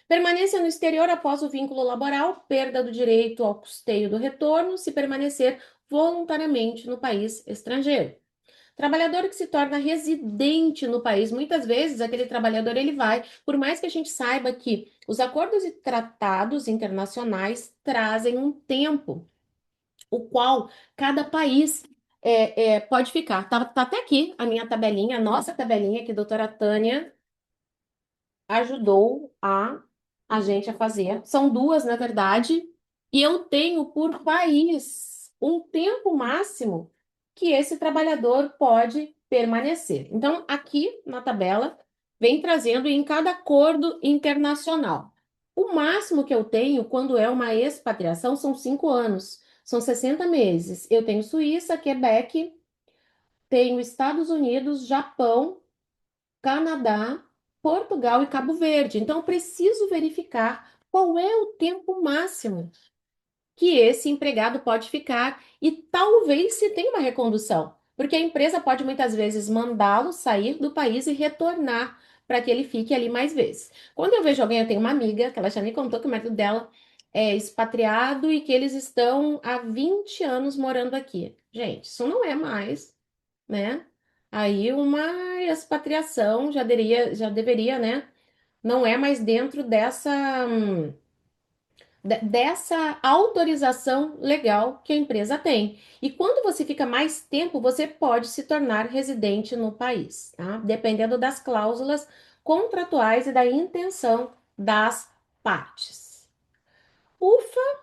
Permanência no exterior após o vínculo laboral, perda do direito ao custeio do retorno, se permanecer voluntariamente no país estrangeiro. Trabalhador que se torna residente no país, muitas vezes aquele trabalhador ele vai, por mais que a gente saiba que os acordos e tratados internacionais trazem um tempo, o qual cada país pode ficar. Tá até aqui a minha tabelinha, a nossa tabelinha que a doutora Tânia ajudou a gente a fazer. São duas, na verdade, e eu tenho por país um tempo máximo que esse trabalhador pode permanecer. Então, aqui na tabela, vem trazendo em cada acordo internacional. O máximo que eu tenho quando é uma expatriação são 5 anos, são 60 meses. Eu tenho Suíça, Quebec, tenho Estados Unidos, Japão, Canadá, Portugal e Cabo Verde. Então, eu preciso verificar qual é o tempo máximo que esse empregado pode ficar e talvez se tenha uma recondução, porque a empresa pode muitas vezes mandá-lo sair do país e retornar para que ele fique ali mais vezes. Quando eu vejo alguém, eu tenho uma amiga que ela já me contou que o marido dela é expatriado e que eles estão há 20 anos morando aqui. Gente, isso não é mais, né? Aí uma expatriação já deveria, né? Não é mais dentro dessa autorização legal que a empresa tem. E quando você fica mais tempo, você pode se tornar residente no país, tá? Dependendo das cláusulas contratuais e da intenção das partes. Ufa,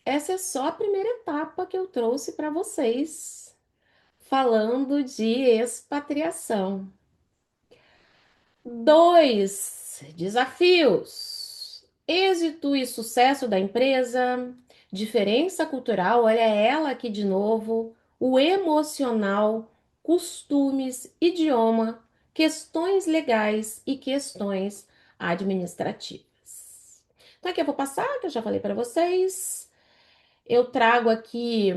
essa é só a primeira etapa que eu trouxe para vocês, falando de expatriação. 2 desafios. Êxito e sucesso da empresa, diferença cultural, olha ela aqui de novo, o emocional, costumes, idioma, questões legais e questões administrativas. Então aqui eu vou passar, que eu já falei para vocês. Eu trago aqui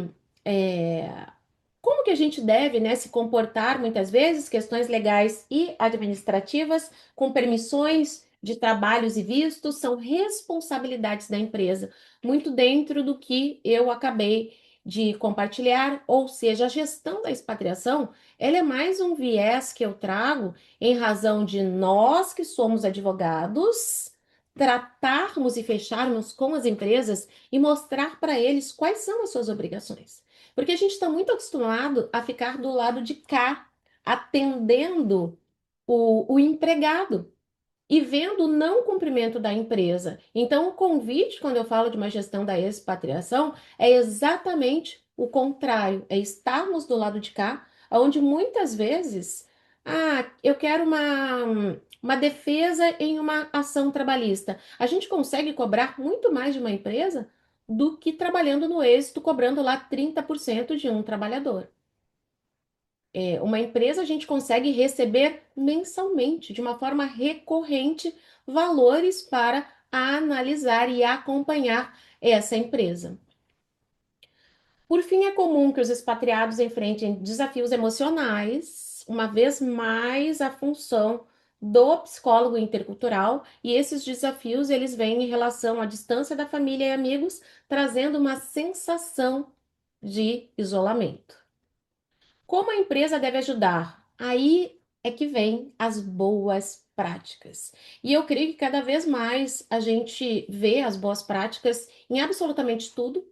como que a gente deve, né, se comportar muitas vezes, questões legais e administrativas, com permissões de trabalhos e vistos, são responsabilidades da empresa, muito dentro do que eu acabei de compartilhar, ou seja, a gestão da expatriação, ela é mais um viés que eu trago em razão de nós que somos advogados, tratarmos e fecharmos com as empresas e mostrar para eles quais são as suas obrigações. Porque a gente está muito acostumado a ficar do lado de cá, atendendo o empregado e vendo o não cumprimento da empresa. Então, o convite, quando eu falo de uma gestão da expatriação, é exatamente o contrário, é estarmos do lado de cá, onde muitas vezes, eu quero uma defesa em uma ação trabalhista. A gente consegue cobrar muito mais de uma empresa do que trabalhando no êxito, cobrando lá 30% de um trabalhador. Uma empresa a gente consegue receber mensalmente, de uma forma recorrente, valores para analisar e acompanhar essa empresa. Por fim, é comum que os expatriados enfrentem desafios emocionais, uma vez mais a função do psicólogo intercultural, e esses desafios eles vêm em relação à distância da família e amigos, trazendo uma sensação de isolamento. Como a empresa deve ajudar? Aí é que vem as boas práticas. E eu creio que cada vez mais a gente vê as boas práticas em absolutamente tudo.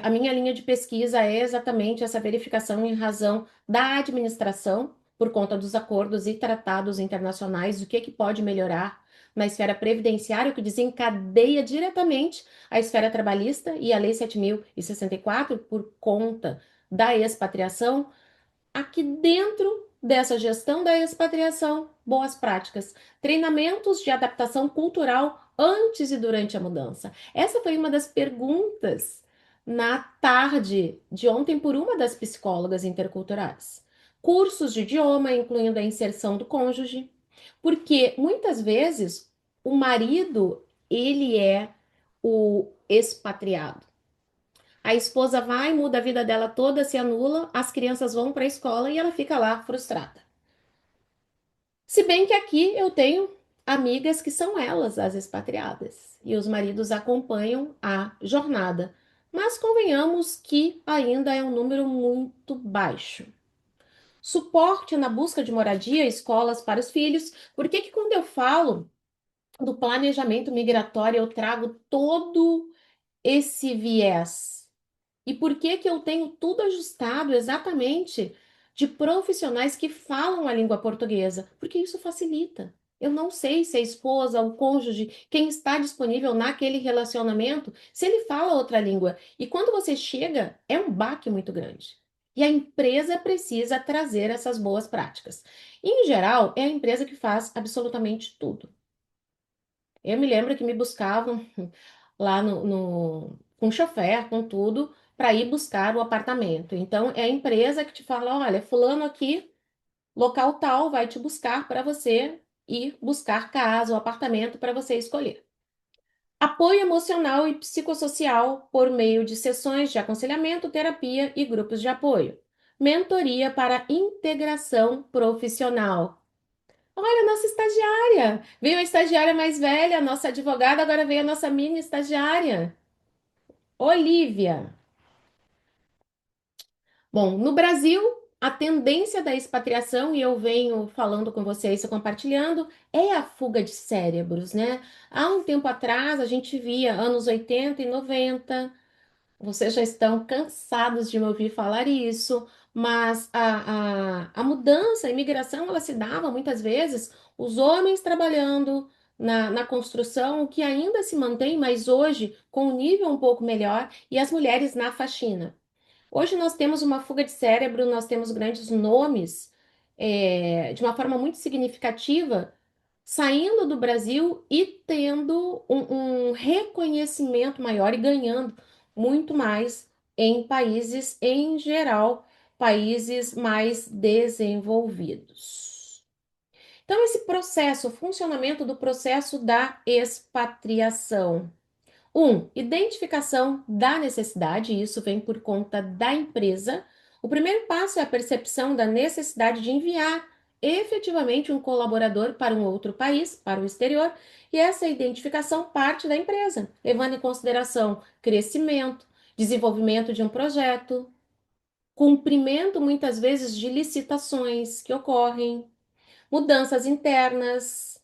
A minha linha de pesquisa é exatamente essa verificação em razão da administração, por conta dos acordos e tratados internacionais, o que pode melhorar na esfera previdenciária, o que desencadeia diretamente a esfera trabalhista e a Lei 7.064, por conta da expatriação. Aqui dentro dessa gestão da expatriação, boas práticas, treinamentos de adaptação cultural antes e durante a mudança. Essa foi uma das perguntas na tarde de ontem por uma das psicólogas interculturais. Cursos de idioma, incluindo a inserção do cônjuge, porque muitas vezes o marido ele é o expatriado. A esposa vai, muda a vida dela toda, se anula, as crianças vão para a escola e ela fica lá frustrada. Se bem que aqui eu tenho amigas que são elas as expatriadas e os maridos acompanham a jornada. Mas convenhamos que ainda é um número muito baixo. Suporte na busca de moradia, escolas para os filhos. Por que que quando eu falo do planejamento migratório eu trago todo esse viés? E por que que eu tenho tudo ajustado exatamente de profissionais que falam a língua portuguesa? Porque isso facilita. Eu não sei se a esposa, o cônjuge, quem está disponível naquele relacionamento, se ele fala outra língua. E quando você chega, é um baque muito grande. E a empresa precisa trazer essas boas práticas. Em geral, é a empresa que faz absolutamente tudo. Eu me lembro que me buscavam lá com chofer, com tudo, para ir buscar o apartamento. Então, é a empresa que te fala: olha, fulano aqui, local tal, vai te buscar para você ir buscar casa ou apartamento para você escolher. Apoio emocional e psicossocial por meio de sessões de aconselhamento, terapia e grupos de apoio. Mentoria para integração profissional. Olha, a nossa estagiária. Veio a estagiária mais velha, a nossa advogada, agora veio a nossa mini estagiária. Olivia. Bom, no Brasil, a tendência da expatriação, e eu venho falando com vocês, compartilhando, é a fuga de cérebros, né? Há um tempo atrás, a gente via anos 80 e 90. Vocês já estão cansados de me ouvir falar isso, mas a mudança, a imigração, ela se dava muitas vezes, os homens trabalhando na construção, o que ainda se mantém, mas hoje com um nível um pouco melhor, e as mulheres na faxina. Hoje nós temos uma fuga de cérebro, nós temos grandes nomes, de uma forma muito significativa, saindo do Brasil e tendo um reconhecimento maior e ganhando muito mais em países, em geral, países mais desenvolvidos. Então, esse processo, o funcionamento do processo da expatriação. Identificação da necessidade, isso vem por conta da empresa. O primeiro passo é a percepção da necessidade de enviar efetivamente um colaborador para um outro país, para o exterior, e essa identificação parte da empresa, levando em consideração crescimento, desenvolvimento de um projeto, cumprimento muitas vezes de licitações que ocorrem, mudanças internas,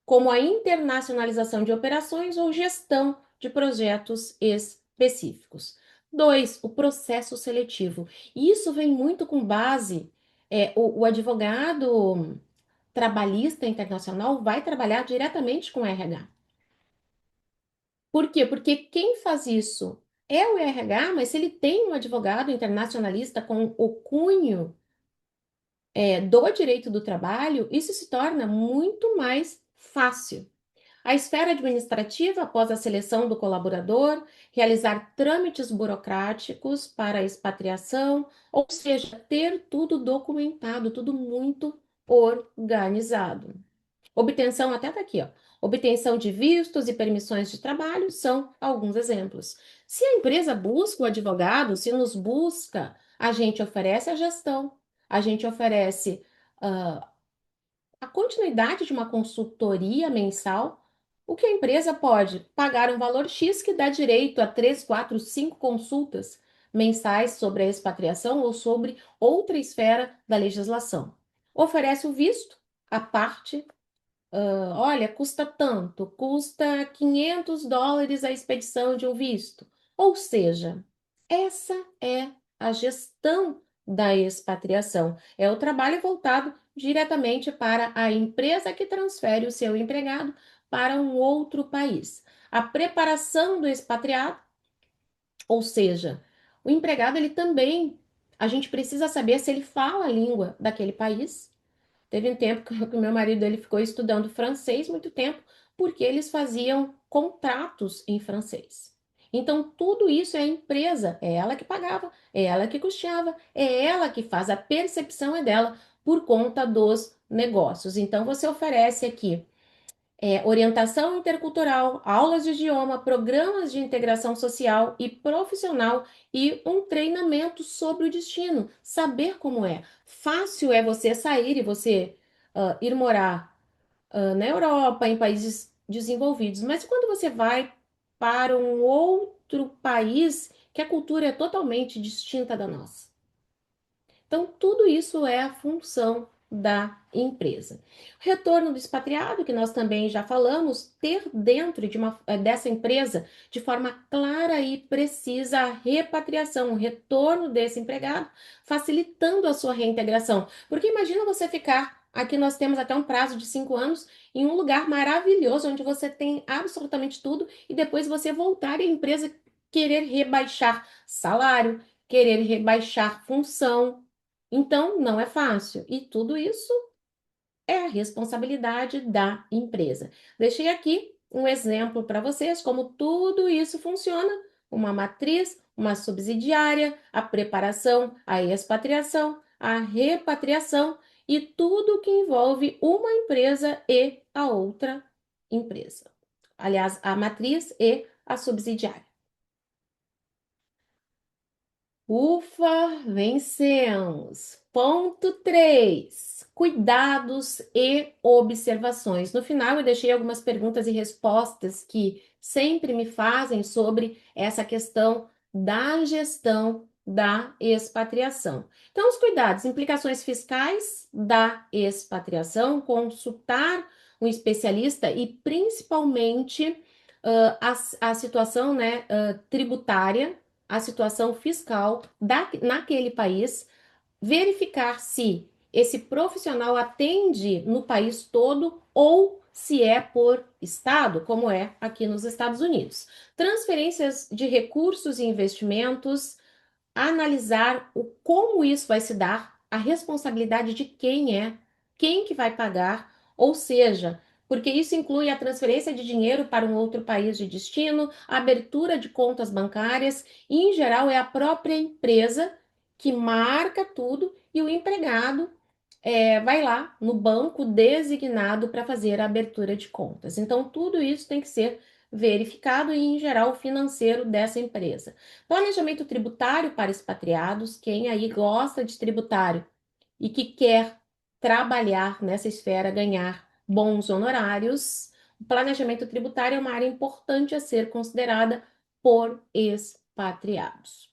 como a internacionalização de operações ou gestão de projetos específicos. 2, o processo seletivo. Isso vem muito com base, o advogado trabalhista internacional vai trabalhar diretamente com o RH. Por quê? Porque quem faz isso é o RH, mas se ele tem um advogado internacionalista com o cunho, do direito do trabalho, isso se torna muito mais fácil. A esfera administrativa, após a seleção do colaborador, realizar trâmites burocráticos para a expatriação, ou seja, ter tudo documentado, tudo muito organizado. Obtenção, até tá aqui, ó. Obtenção de vistos e permissões de trabalho são alguns exemplos. Se a empresa busca o advogado, se nos busca, a gente oferece a gestão, a gente oferece a continuidade de uma consultoria mensal, o que a empresa pode pagar um valor X que dá direito a 3, 4, 5 consultas mensais sobre a expatriação ou sobre outra esfera da legislação. Oferece o visto, a parte, olha, custa tanto, custa US$ 500 a expedição de um visto. Ou seja, essa é a gestão da expatriação. É o trabalho voltado diretamente para a empresa que transfere o seu empregado para um outro país. A preparação do expatriado, ou seja, o empregado ele também, a gente precisa saber se ele fala a língua daquele país. Teve um tempo que o meu marido ele ficou estudando francês muito tempo, porque eles faziam contratos em francês. Então, tudo isso é a empresa, é ela que pagava, é ela que custeava, é ela que faz, a percepção é dela por conta dos negócios. Então, você oferece aqui orientação intercultural, aulas de idioma, programas de integração social e profissional e um treinamento sobre o destino, saber como é. Fácil é você sair e você ir morar na Europa, em países desenvolvidos, mas quando você vai para um outro país que a cultura é totalmente distinta da nossa. Então, tudo isso é a função da empresa. Retorno do expatriado, que nós também já falamos, ter dentro dessa empresa, de forma clara e precisa, a repatriação, o retorno desse empregado, facilitando a sua reintegração. Porque imagina você ficar, aqui nós temos até um prazo de 5 anos, em um lugar maravilhoso, onde você tem absolutamente tudo, e depois você voltar e a empresa querer rebaixar salário, querer rebaixar função. Então, não é fácil. E tudo isso é a responsabilidade da empresa. Deixei aqui um exemplo para vocês como tudo isso funciona: uma matriz, uma subsidiária, a preparação, a expatriação, a repatriação e tudo que envolve uma empresa e a outra empresa. Aliás, a matriz e a subsidiária. Ufa, vencemos! Ponto 3. Cuidados e observações. No final, eu deixei algumas perguntas e respostas que sempre me fazem sobre essa questão da gestão da expatriação. Então, os cuidados, implicações fiscais da expatriação, consultar um especialista e principalmente a situação, né, tributária, a situação fiscal naquele país, verificar se esse profissional atende no país todo ou se é por estado, como é aqui nos Estados Unidos. Transferências de recursos e investimentos, analisar como isso vai se dar, a responsabilidade de quem é, quem que vai pagar, ou seja, porque isso inclui a transferência de dinheiro para um outro país de destino, a abertura de contas bancárias, e em geral é a própria empresa que marca tudo e o empregado vai lá no banco designado para fazer a abertura de contas. Então, tudo isso tem que ser verificado e, em geral, o financeiro dessa empresa. Planejamento tributário para expatriados, quem aí gosta de tributário e que quer trabalhar nessa esfera, ganhar bons honorários, o planejamento tributário é uma área importante a ser considerada por expatriados.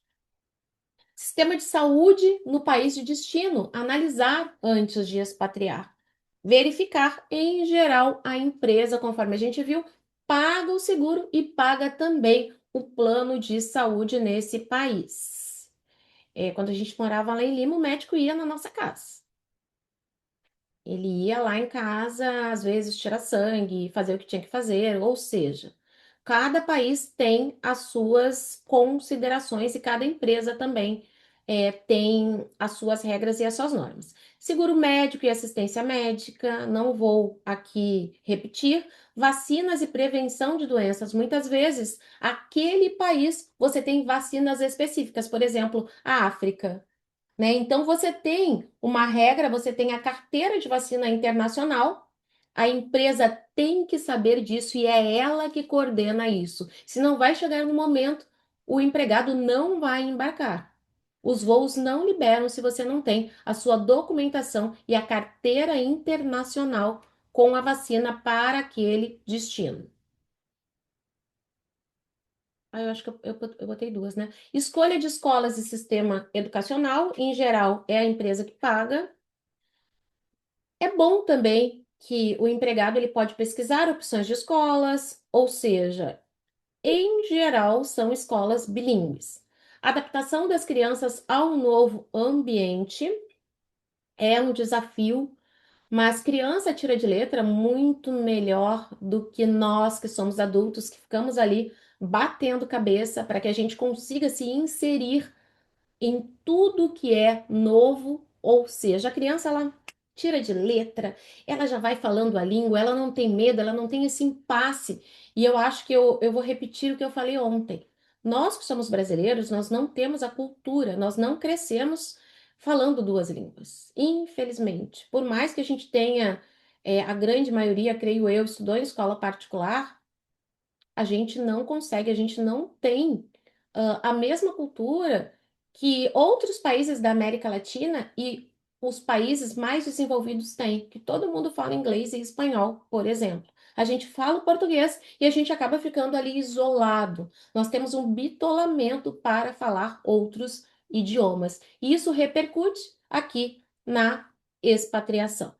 Sistema de saúde no país de destino, analisar antes de expatriar. Verificar, em geral, a empresa, conforme a gente viu, paga o seguro e paga também o plano de saúde nesse país. Quando a gente morava lá em Lima, o médico ia na nossa casa. Ele ia lá em casa, às vezes, tirar sangue, fazer o que tinha que fazer, ou seja, cada país tem as suas considerações e cada empresa também tem as suas regras e as suas normas. Seguro médico e assistência médica, não vou aqui repetir. Vacinas e prevenção de doenças. Muitas vezes, aquele país você tem vacinas específicas, por exemplo, a África, né? Então, você tem uma regra, você tem a carteira de vacina internacional, a empresa tem que saber disso e é ela que coordena isso. Se não vai chegar no momento, o empregado não vai embarcar. Os voos não liberam se você não tem a sua documentação e a carteira internacional com a vacina para aquele destino. Eu acho que eu botei duas, né? Escolha de escolas e sistema educacional, em geral, é a empresa que paga. É bom também que o empregado ele pode pesquisar opções de escolas, ou seja, em geral, são escolas bilíngues. Adaptação das crianças ao novo ambiente é um desafio, mas criança tira de letra muito melhor do que nós que somos adultos, que ficamos ali batendo cabeça para que a gente consiga se inserir em tudo que é novo, ou seja, a criança ela tira de letra, ela já vai falando a língua, ela não tem medo, ela não tem esse impasse. E eu acho que eu vou repetir o que eu falei ontem. Nós que somos brasileiros, nós não temos a cultura, nós não crescemos falando duas línguas. Infelizmente, por mais que a gente tenha a grande maioria, creio eu, estudou em escola particular, a gente não consegue, a gente não tem a mesma cultura que outros países da América Latina e os países mais desenvolvidos têm, que todo mundo fala inglês e espanhol, por exemplo. A gente fala o português e a gente acaba ficando ali isolado. Nós temos um bitolamento para falar outros idiomas. E isso repercute aqui na expatriação.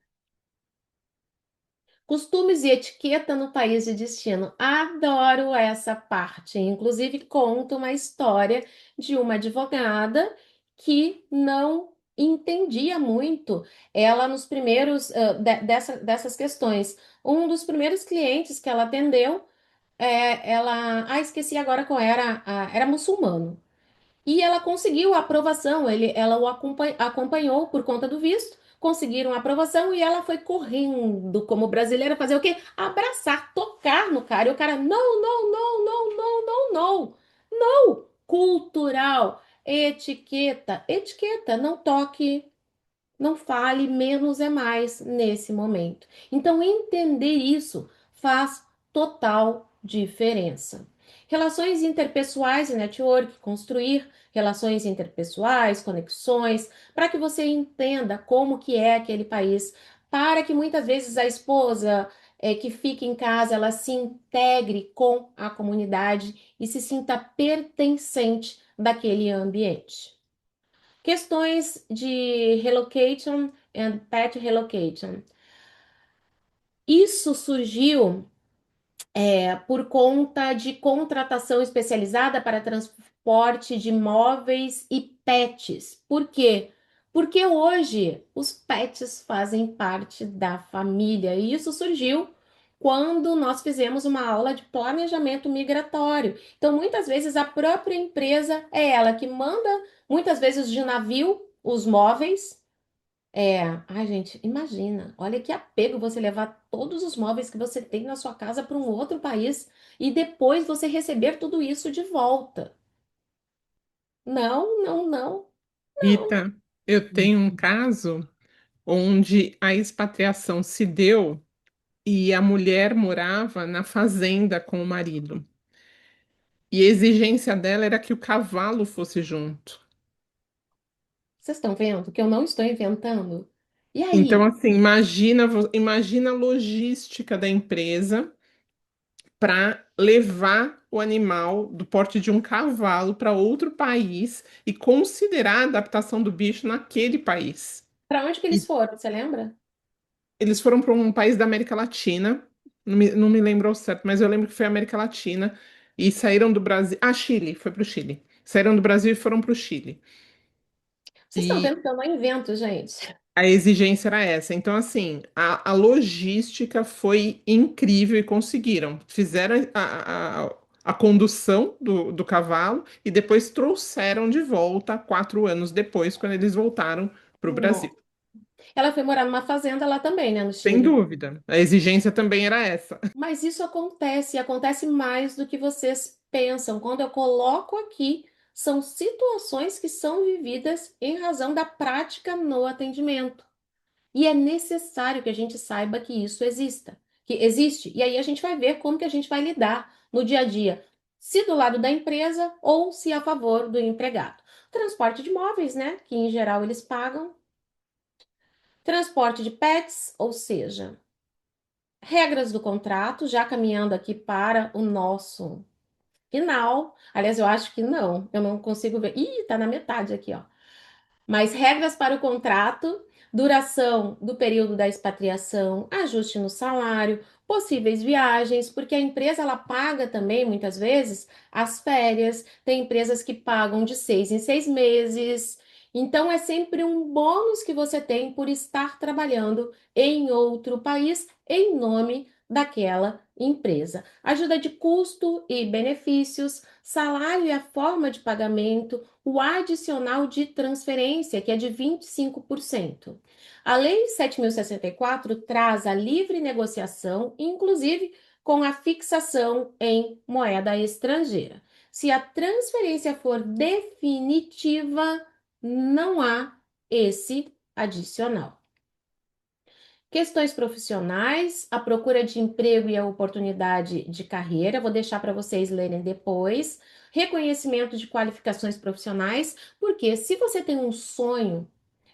Costumes e etiqueta no país de destino. Adoro essa parte. Inclusive, conto uma história de uma advogada que não entendia muito ela nos primeiros dessas questões. Um dos primeiros clientes que ela atendeu, esqueci agora qual era, era muçulmano. E ela conseguiu a aprovação, ela o acompanhou por conta do visto, conseguiram a aprovação e ela foi correndo como brasileira fazer o quê? Abraçar, tocar no cara. E o cara, não, não, não, não, não, não, não. Não! Cultural, etiqueta, etiqueta, não toque, não fale, menos é mais nesse momento. Então, entender isso faz total diferença. Relações interpessoais e network, construir relações interpessoais, conexões, para que você entenda como que é aquele país, para que muitas vezes a esposa que fica em casa, ela se integre com a comunidade e se sinta pertencente daquele ambiente. Questões de relocation and pet relocation. Isso surgiu por conta de contratação especializada para transporte de móveis e pets. Por quê? Porque hoje os pets fazem parte da família e isso surgiu quando nós fizemos uma aula de planejamento migratório. Então, muitas vezes a própria empresa é ela que manda, muitas vezes de navio, os móveis. Ai, gente, imagina, olha que apego você levar todos os móveis que você tem na sua casa para um outro país e depois você receber tudo isso de volta. Não, não, não, não. Rita, eu tenho um caso onde a expatriação se deu e a mulher morava na fazenda com o marido. E a exigência dela era que o cavalo fosse junto. Vocês estão vendo que eu não estou inventando? E Então, aí? assim, imagina a logística da empresa para levar o animal do porte de um cavalo para outro país e considerar a adaptação do bicho naquele país. Para onde que E eles foram? Você lembra? eles foram para um país da América Latina, não me lembro ao certo, mas eu lembro que foi América Latina, e saíram do Brasil. Ah, Chile, foi para o Chile. Saíram do Brasil e foram para o Chile. Vocês estão E vendo que eu não invento, gente. a exigência era essa. Então, assim, a logística foi incrível e conseguiram. Fizeram a condução do cavalo e depois trouxeram de volta 4 anos depois, quando eles voltaram para o Brasil. Não. Ela foi morar numa fazenda lá também, né, no Sem Chile. dúvida. A exigência também era essa. Mas isso acontece, e acontece mais do que vocês pensam. Quando eu coloco aqui, são situações que são vividas em razão da prática no atendimento. E é necessário que a gente saiba que isso exista, que existe. E aí a gente vai ver como que a gente vai lidar no dia a dia, se do lado da empresa ou se a favor do empregado. Transporte de móveis, né? Que em geral eles pagam. Transporte de pets, ou seja, regras do contrato, já caminhando aqui para o nosso final. Aliás, eu acho que não, eu não consigo ver. Ih, tá na metade aqui, ó. Mas regras para o contrato, duração do período da expatriação, ajuste no salário, possíveis viagens, porque a empresa ela paga também muitas vezes as férias, tem empresas que pagam de 6 em 6 meses. Então é sempre um bônus que você tem por estar trabalhando em outro país em nome daquela empresa. Ajuda de custo e benefícios, salário e a forma de pagamento, o adicional de transferência, que é de 25%. A Lei 7.064 traz a livre negociação, inclusive com a fixação em moeda estrangeira. Se a transferência for definitiva, não há esse adicional. Questões profissionais, a procura de emprego e a oportunidade de carreira, vou deixar para vocês lerem depois. Reconhecimento de qualificações profissionais, porque se você tem um sonho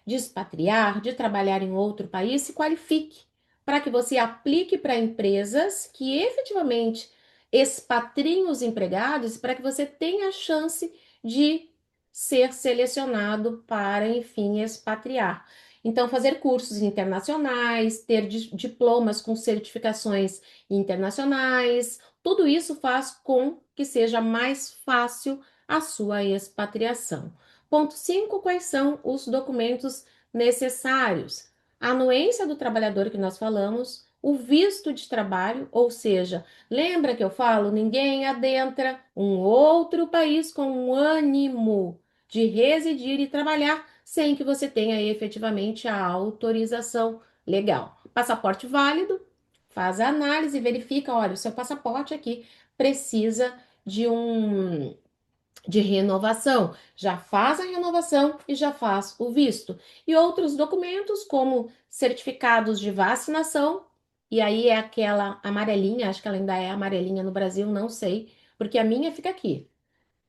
de expatriar, de trabalhar em outro país, se qualifique para que você aplique para empresas que efetivamente expatriem os empregados, para que você tenha a chance de ser selecionado para, enfim, expatriar. Então, fazer cursos internacionais, ter diplomas com certificações internacionais, tudo isso faz com que seja mais fácil a sua expatriação. Ponto 5: quais são os documentos necessários? A anuência do trabalhador que nós falamos, o visto de trabalho, ou seja, lembra que eu falo, ninguém adentra um outro país com o ânimo de residir e trabalhar sem que você tenha efetivamente a autorização legal. Passaporte válido, faz a análise, verifica, olha, o seu passaporte aqui precisa de um de renovação. Já faz a renovação e já faz o visto. E outros documentos, como certificados de vacinação, e aí é aquela amarelinha, acho que ela ainda é amarelinha no Brasil, não sei, porque a minha fica aqui.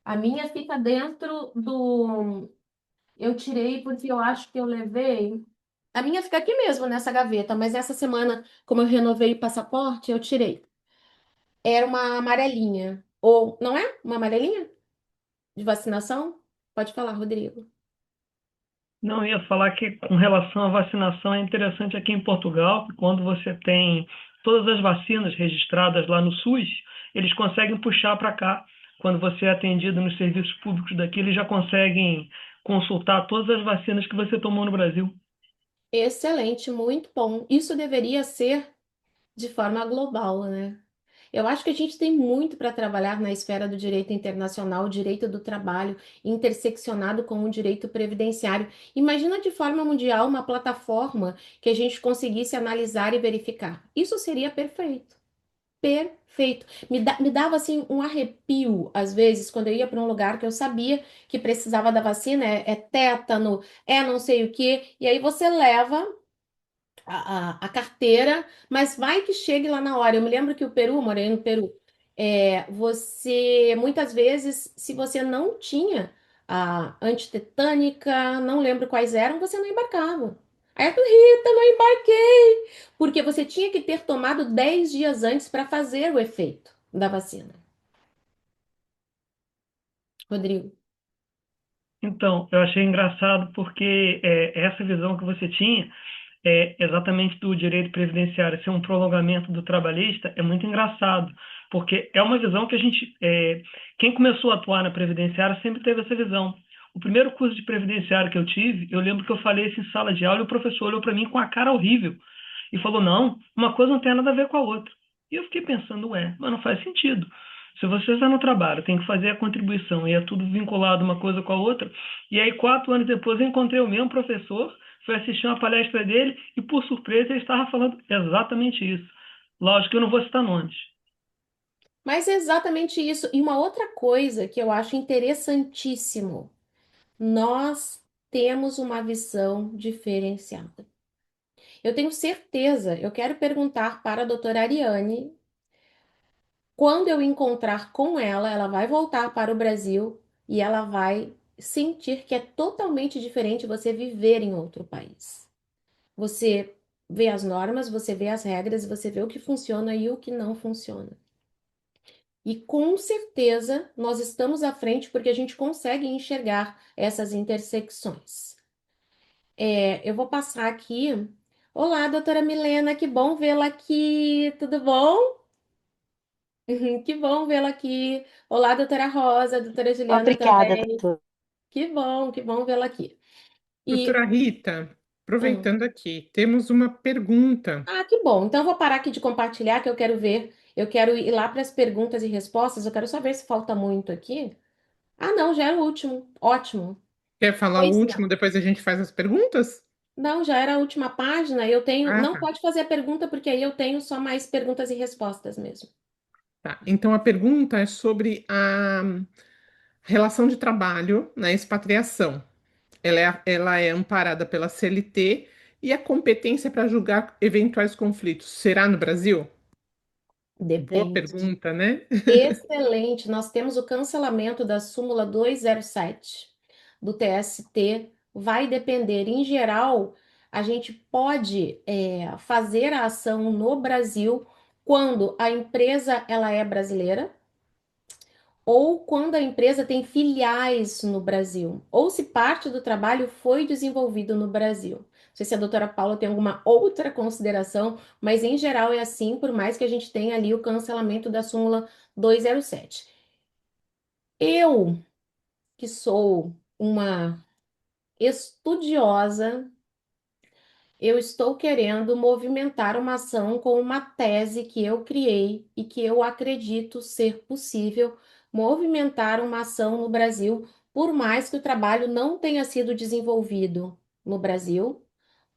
A minha fica dentro do. Eu tirei porque eu acho que eu levei. A minha fica aqui mesmo nessa gaveta, mas essa semana, como eu renovei o passaporte, eu tirei. Era uma amarelinha. Ou, não é? Uma amarelinha de vacinação? Pode falar, Rodrigo. Não, eu ia falar que com relação à vacinação é interessante aqui em Portugal, que quando você tem todas as vacinas registradas lá no SUS, eles conseguem puxar para cá. Quando você é atendido nos serviços públicos daqui, eles já conseguem consultar todas as vacinas que você tomou no Brasil. Excelente, muito bom. Isso deveria ser de forma global, né? Eu acho que a gente tem muito para trabalhar na esfera do direito internacional, o direito do trabalho, interseccionado com o direito previdenciário. Imagina de forma mundial uma plataforma que a gente conseguisse analisar e verificar. Isso seria perfeito. Perfeito. Me dava assim um arrepio, às vezes, quando eu ia para um lugar que eu sabia que precisava da vacina, é tétano, é não sei o quê, e aí você leva a carteira, mas vai que chegue lá na hora. Eu me lembro que o Peru, morei no Peru, você, muitas vezes, se você não tinha a antitetânica, não lembro quais eram, você não embarcava. Aí eu, Rita, não embarquei, porque você tinha que ter tomado 10 dias antes para fazer o efeito da vacina. Rodrigo. Então, eu achei engraçado porque essa visão que você tinha exatamente do direito previdenciário ser um prolongamento do trabalhista é muito engraçado, porque é uma visão que a gente, quem começou a atuar na previdenciária sempre teve essa visão. O primeiro curso de previdenciário que eu tive, eu lembro que eu falei isso em sala de aula e o professor olhou para mim com a cara horrível e falou: não, uma coisa não tem nada a ver com a outra. E eu fiquei pensando: ué, mas não faz sentido. Se você está no trabalho, tem que fazer a contribuição e é tudo vinculado uma coisa com a outra. E aí, 4 anos depois, eu encontrei o mesmo professor, fui assistir uma palestra dele e, por surpresa, ele estava falando exatamente isso. Lógico que eu não vou citar nomes. Mas é exatamente isso. E uma outra coisa que eu acho interessantíssimo, nós temos uma visão diferenciada. Eu tenho certeza, eu quero perguntar para a doutora Ariane, quando eu encontrar com ela, ela vai voltar para o Brasil e ela vai sentir que é totalmente diferente você viver em outro país. Você vê as normas, você vê as regras, você vê o que funciona e o que não funciona. E com certeza nós estamos à frente porque a gente consegue enxergar essas intersecções. Eu vou passar aqui. Olá, doutora Milena, que bom vê-la aqui. Tudo bom? Que bom vê-la aqui. Olá, doutora Rosa, doutora Juliana Obrigada, também. doutor. Que bom vê-la aqui. Doutora E, Rita, hum, aproveitando aqui, temos uma pergunta. que bom. Então, eu vou parar aqui de compartilhar, que eu quero ver. Eu quero ir lá para as perguntas e respostas. Eu quero saber se falta muito aqui. Ah, não, já é o último. Ótimo. Quer falar o Pois último, não. depois a gente faz as perguntas? Não, já era a última página. Eu tenho. Ah, Não tá. pode fazer a pergunta, porque aí eu tenho só mais perguntas e respostas mesmo. Tá. Então a pergunta é sobre a relação de trabalho na expatriação. Ela é amparada pela CLT E a competência para julgar eventuais conflitos será no Brasil? Boa Depende. pergunta, né? Excelente. Nós temos o cancelamento da súmula 207 do TST. Vai depender. Em geral, a gente pode fazer a ação no Brasil quando a empresa ela é brasileira ou quando a empresa tem filiais no Brasil, ou se parte do trabalho foi desenvolvido no Brasil. Não sei se a doutora Paula tem alguma outra consideração, mas em geral é assim, por mais que a gente tenha ali o cancelamento da súmula 207. Eu, que sou uma estudiosa, eu estou querendo movimentar uma ação com uma tese que eu criei e que eu acredito ser possível movimentar uma ação no Brasil, por mais que o trabalho não tenha sido desenvolvido no Brasil,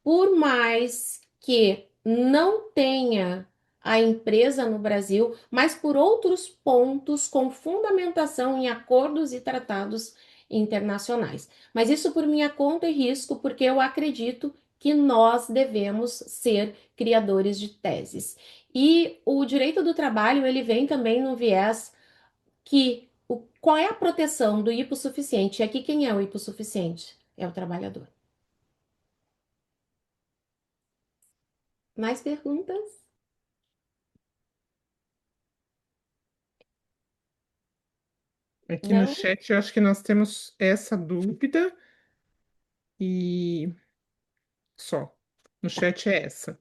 por mais que não tenha a empresa no Brasil, mas por outros pontos com fundamentação em acordos e tratados internacionais. Mas isso por minha conta e risco, porque eu acredito que nós devemos ser criadores de teses. E o direito do trabalho, ele vem também no viés que qual é a proteção do hipossuficiente? E aqui quem é o hipossuficiente? É o trabalhador. Mais perguntas? Aqui no Não? chat eu acho que nós temos essa dúvida e só. No Tá. chat é essa.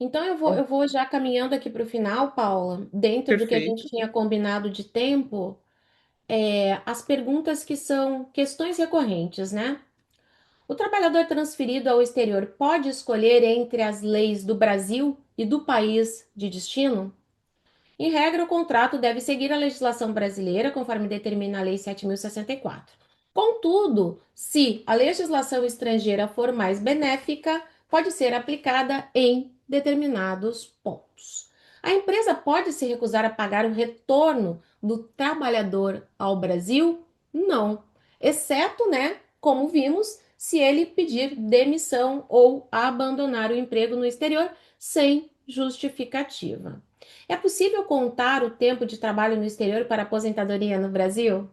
Então Bom, eu vou já caminhando aqui para o final, Paula, dentro do que a gente perfeito. tinha combinado de tempo, as perguntas que são questões recorrentes, né? O trabalhador transferido ao exterior pode escolher entre as leis do Brasil e do país de destino? Em regra, o contrato deve seguir a legislação brasileira, conforme determina a Lei 7.064. Contudo, se a legislação estrangeira for mais benéfica, pode ser aplicada em determinados pontos. A empresa pode se recusar a pagar o retorno do trabalhador ao Brasil? Não, exceto, né, como vimos, se ele pedir demissão ou abandonar o emprego no exterior sem justificativa. É possível contar o tempo de trabalho no exterior para aposentadoria no Brasil?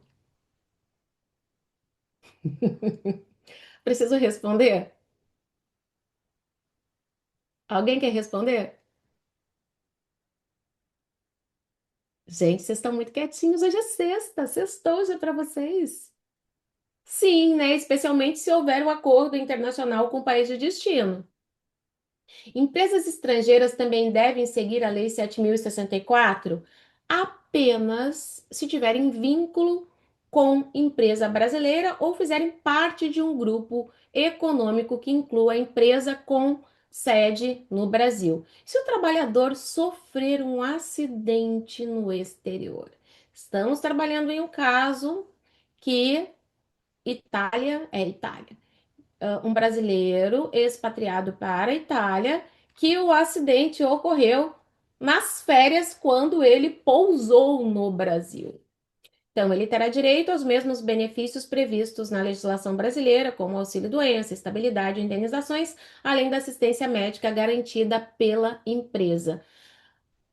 Preciso responder? Alguém quer responder? Gente, vocês estão muito quietinhos. Hoje é sexta, sextou já para vocês. Sim, né? Especialmente se houver um acordo internacional com o país de destino. Empresas estrangeiras também devem seguir a Lei 7.064 apenas se tiverem vínculo com empresa brasileira ou fizerem parte de um grupo econômico que inclua a empresa com sede no Brasil. Se o trabalhador sofrer um acidente no exterior, estamos trabalhando em um caso que Itália, um brasileiro expatriado para a Itália, que o acidente ocorreu nas férias quando ele pousou no Brasil. Então, ele terá direito aos mesmos benefícios previstos na legislação brasileira, como auxílio-doença, estabilidade e indenizações, além da assistência médica garantida pela empresa,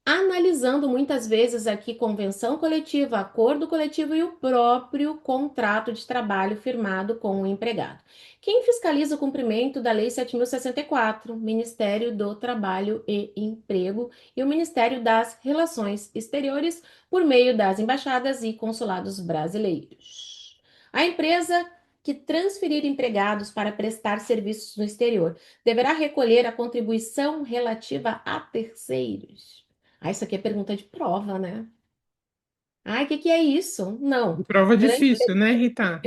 analisando muitas vezes aqui convenção coletiva, acordo coletivo e o próprio contrato de trabalho firmado com o empregado. Quem fiscaliza o cumprimento da Lei 7.064? Ministério do Trabalho e Emprego e o Ministério das Relações Exteriores, por meio das embaixadas e consulados brasileiros. A empresa que transferir empregados para prestar serviços no exterior deverá recolher a contribuição relativa a terceiros. Ah, isso aqui é pergunta de prova, né? Ai, o que que é isso? Não. Prova Durante difícil, né, Rita?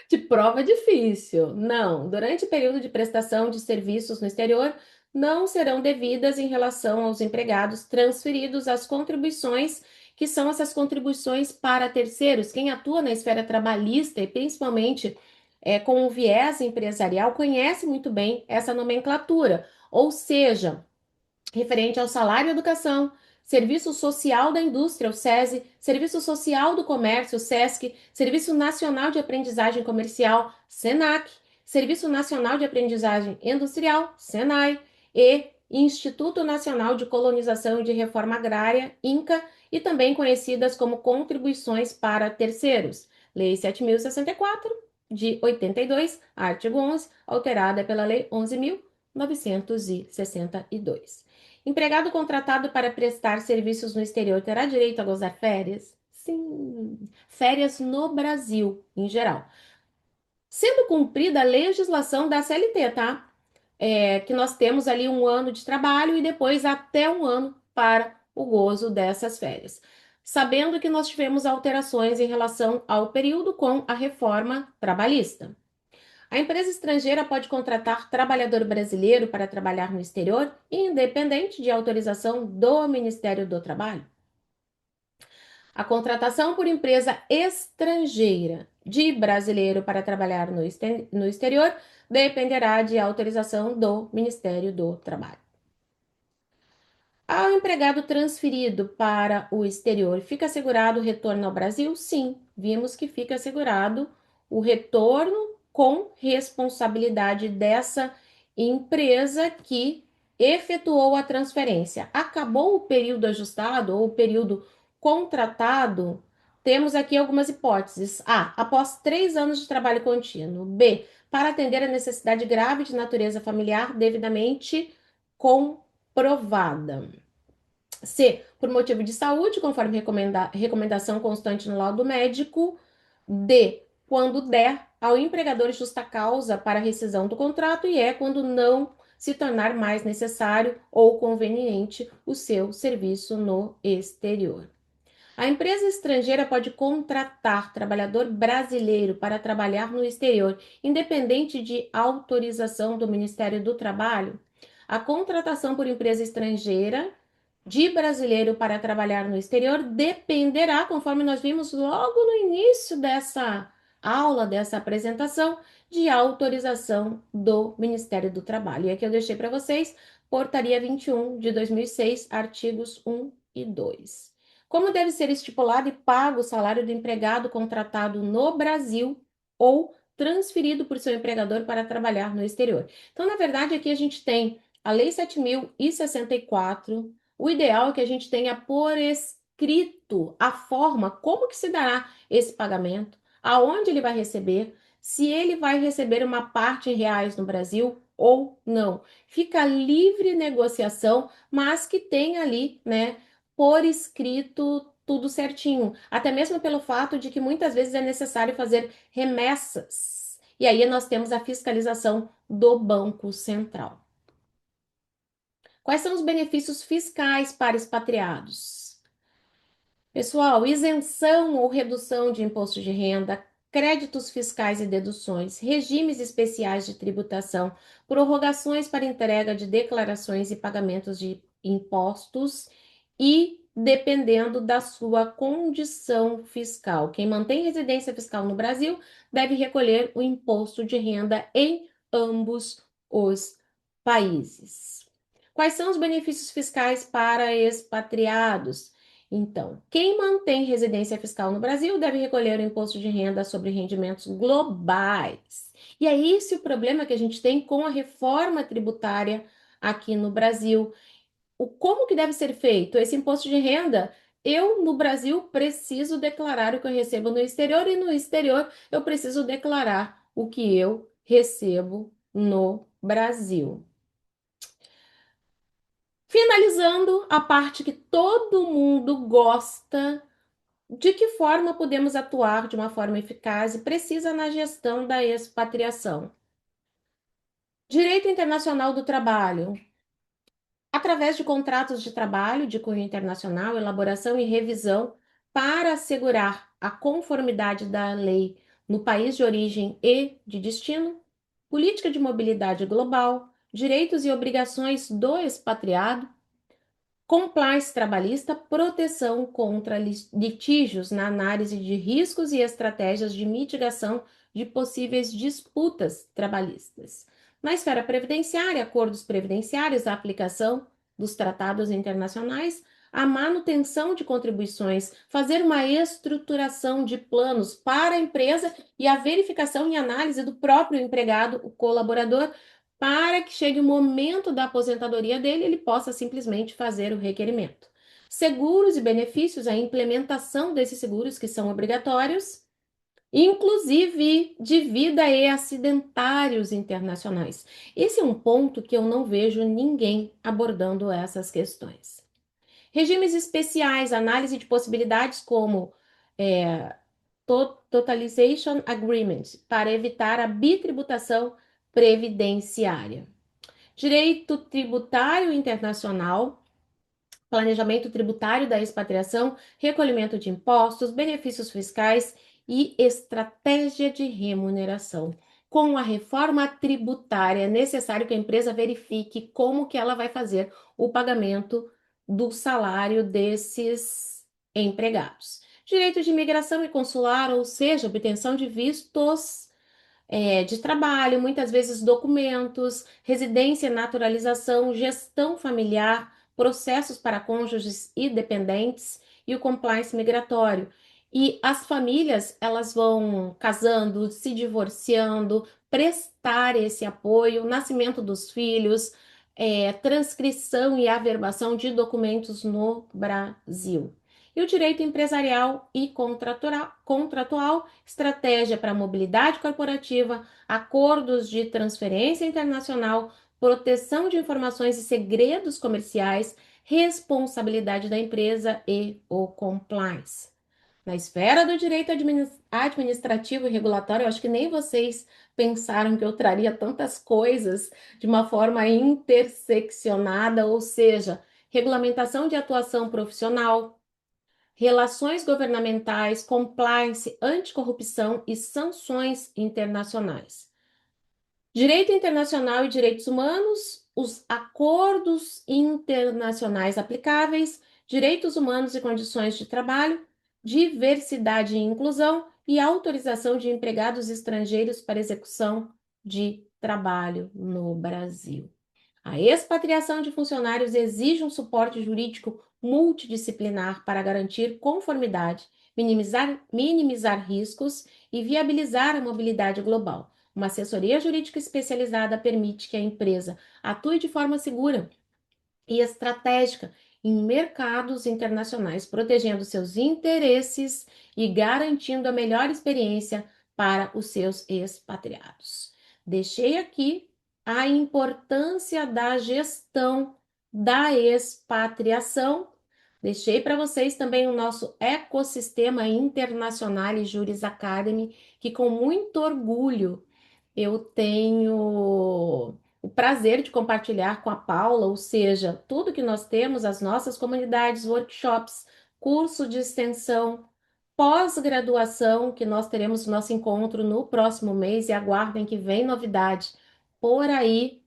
de prova difícil. Não. Durante o período de prestação de serviços no exterior, não serão devidas em relação aos empregados transferidos as contribuições, que são essas contribuições para terceiros. Quem atua na esfera trabalhista e principalmente com o viés empresarial conhece muito bem essa nomenclatura. Ou seja, referente ao salário e educação, Serviço Social da Indústria, o SESI, Serviço Social do Comércio, o SESC, Serviço Nacional de Aprendizagem Comercial, SENAC, Serviço Nacional de Aprendizagem Industrial, SENAI, e Instituto Nacional de Colonização e de Reforma Agrária, INCA, e também conhecidas como contribuições para terceiros. Lei 7.064, de 82, artigo 11, alterada pela Lei 11.962. Empregado contratado para prestar serviços no exterior terá direito a gozar férias? Sim, férias no Brasil, em geral. Sendo cumprida a legislação da CLT, tá? Que nós temos ali 1 ano de trabalho e depois até 1 ano para o gozo dessas férias. Sabendo que nós tivemos alterações em relação ao período com a reforma trabalhista. A empresa estrangeira pode contratar trabalhador brasileiro para trabalhar no exterior, independente de autorização do Ministério do Trabalho. A contratação por empresa estrangeira de brasileiro para trabalhar no exterior dependerá de autorização do Ministério do Trabalho. Ao empregado transferido para o exterior, fica assegurado o retorno ao Brasil? Sim, vimos que fica assegurado o retorno com responsabilidade dessa empresa que efetuou a transferência. Acabou o período ajustado ou o período contratado, temos aqui algumas hipóteses. A. Após 3 anos de trabalho contínuo. B. Para atender a necessidade grave de natureza familiar devidamente comprovada. C. Por motivo de saúde, conforme recomendação constante no laudo médico. D. Quando der ao empregador justa causa para rescisão do contrato. E E. Quando não se tornar mais necessário ou conveniente o seu serviço no exterior. A empresa estrangeira pode contratar trabalhador brasileiro para trabalhar no exterior, independente de autorização do Ministério do Trabalho. A contratação por empresa estrangeira de brasileiro para trabalhar no exterior dependerá, conforme nós vimos logo no início dessa aula, dessa apresentação, de autorização do Ministério do Trabalho. E aqui eu deixei para vocês, Portaria 21 de 2006, artigos 1 e 2. Como deve ser estipulado e pago o salário do empregado contratado no Brasil ou transferido por seu empregador para trabalhar no exterior? Então, na verdade, aqui a gente tem a Lei 7.064. O ideal é que a gente tenha por escrito a forma, como que se dará esse pagamento, aonde ele vai receber, se ele vai receber uma parte em reais no Brasil ou não. Fica livre negociação, mas que tenha ali, né, por escrito tudo certinho. Até mesmo pelo fato de que muitas vezes é necessário fazer remessas. E aí nós temos a fiscalização do Banco Central. Quais são os benefícios fiscais para expatriados? Pessoal, isenção ou redução de imposto de renda, créditos fiscais e deduções, regimes especiais de tributação, prorrogações para entrega de declarações e pagamentos de impostos e dependendo da sua condição fiscal. Quem mantém residência fiscal no Brasil deve recolher o imposto de renda em ambos os países. Quais são os benefícios fiscais para expatriados? Então, quem mantém residência fiscal no Brasil deve recolher o imposto de renda sobre rendimentos globais. E é esse o problema que a gente tem com a reforma tributária aqui no Brasil. Como que deve ser feito? Esse imposto de renda, eu no Brasil preciso declarar o que eu recebo no exterior e no exterior eu preciso declarar o que eu recebo no Brasil. Finalizando a parte que todo mundo gosta, de que forma podemos atuar de uma forma eficaz e precisa na gestão da expatriação? Direito internacional do trabalho. Através de contratos de trabalho de cunho internacional, elaboração e revisão para assegurar a conformidade da lei no país de origem e de destino, política de mobilidade global, direitos e obrigações do expatriado, compliance trabalhista, proteção contra litígios na análise de riscos e estratégias de mitigação de possíveis disputas trabalhistas. Na esfera previdenciária, acordos previdenciários, a aplicação dos tratados internacionais, a manutenção de contribuições, fazer uma estruturação de planos para a empresa e a verificação e análise do próprio empregado, o colaborador, para que chegue o momento da aposentadoria dele, ele possa simplesmente fazer o requerimento. Seguros e benefícios, a implementação desses seguros que são obrigatórios, inclusive de vida e acidentários internacionais. Esse é um ponto que eu não vejo ninguém abordando essas questões. Regimes especiais, análise de possibilidades como Totalization Agreement, para evitar a bitributação previdenciária. Direito tributário internacional, planejamento tributário da expatriação, recolhimento de impostos, benefícios fiscais e estratégia de remuneração. Com a reforma tributária, é necessário que a empresa verifique como que ela vai fazer o pagamento do salário desses empregados. Direito de imigração e consular, ou seja, obtenção de vistos de trabalho, muitas vezes documentos, residência, naturalização, gestão familiar, processos para cônjuges e dependentes e o compliance migratório. E as famílias, elas vão casando, se divorciando, prestar esse apoio, nascimento dos filhos, transcrição e averbação de documentos no Brasil. E o direito empresarial e contratual, estratégia para mobilidade corporativa, acordos de transferência internacional, proteção de informações e segredos comerciais, responsabilidade da empresa e o compliance. Na esfera do direito administrativo e regulatório, eu acho que nem vocês pensaram que eu traria tantas coisas de uma forma interseccionada, ou seja, regulamentação de atuação profissional, relações governamentais, compliance, anticorrupção e sanções internacionais. Direito internacional e direitos humanos, os acordos internacionais aplicáveis, direitos humanos e condições de trabalho, diversidade e inclusão e autorização de empregados estrangeiros para execução de trabalho no Brasil. A expatriação de funcionários exige um suporte jurídico multidisciplinar para garantir conformidade, minimizar riscos e viabilizar a mobilidade global. Uma assessoria jurídica especializada permite que a empresa atue de forma segura e estratégica em mercados internacionais, protegendo seus interesses e garantindo a melhor experiência para os seus expatriados. Deixei aqui a importância da gestão da expatriação. Deixei para vocês também o nosso ecossistema internacional e Juris Academy, que com muito orgulho eu tenho o prazer de compartilhar com a Paula, ou seja, tudo que nós temos, as nossas comunidades, workshops, curso de extensão, pós-graduação, que nós teremos nosso encontro no próximo mês e aguardem que vem novidade por aí.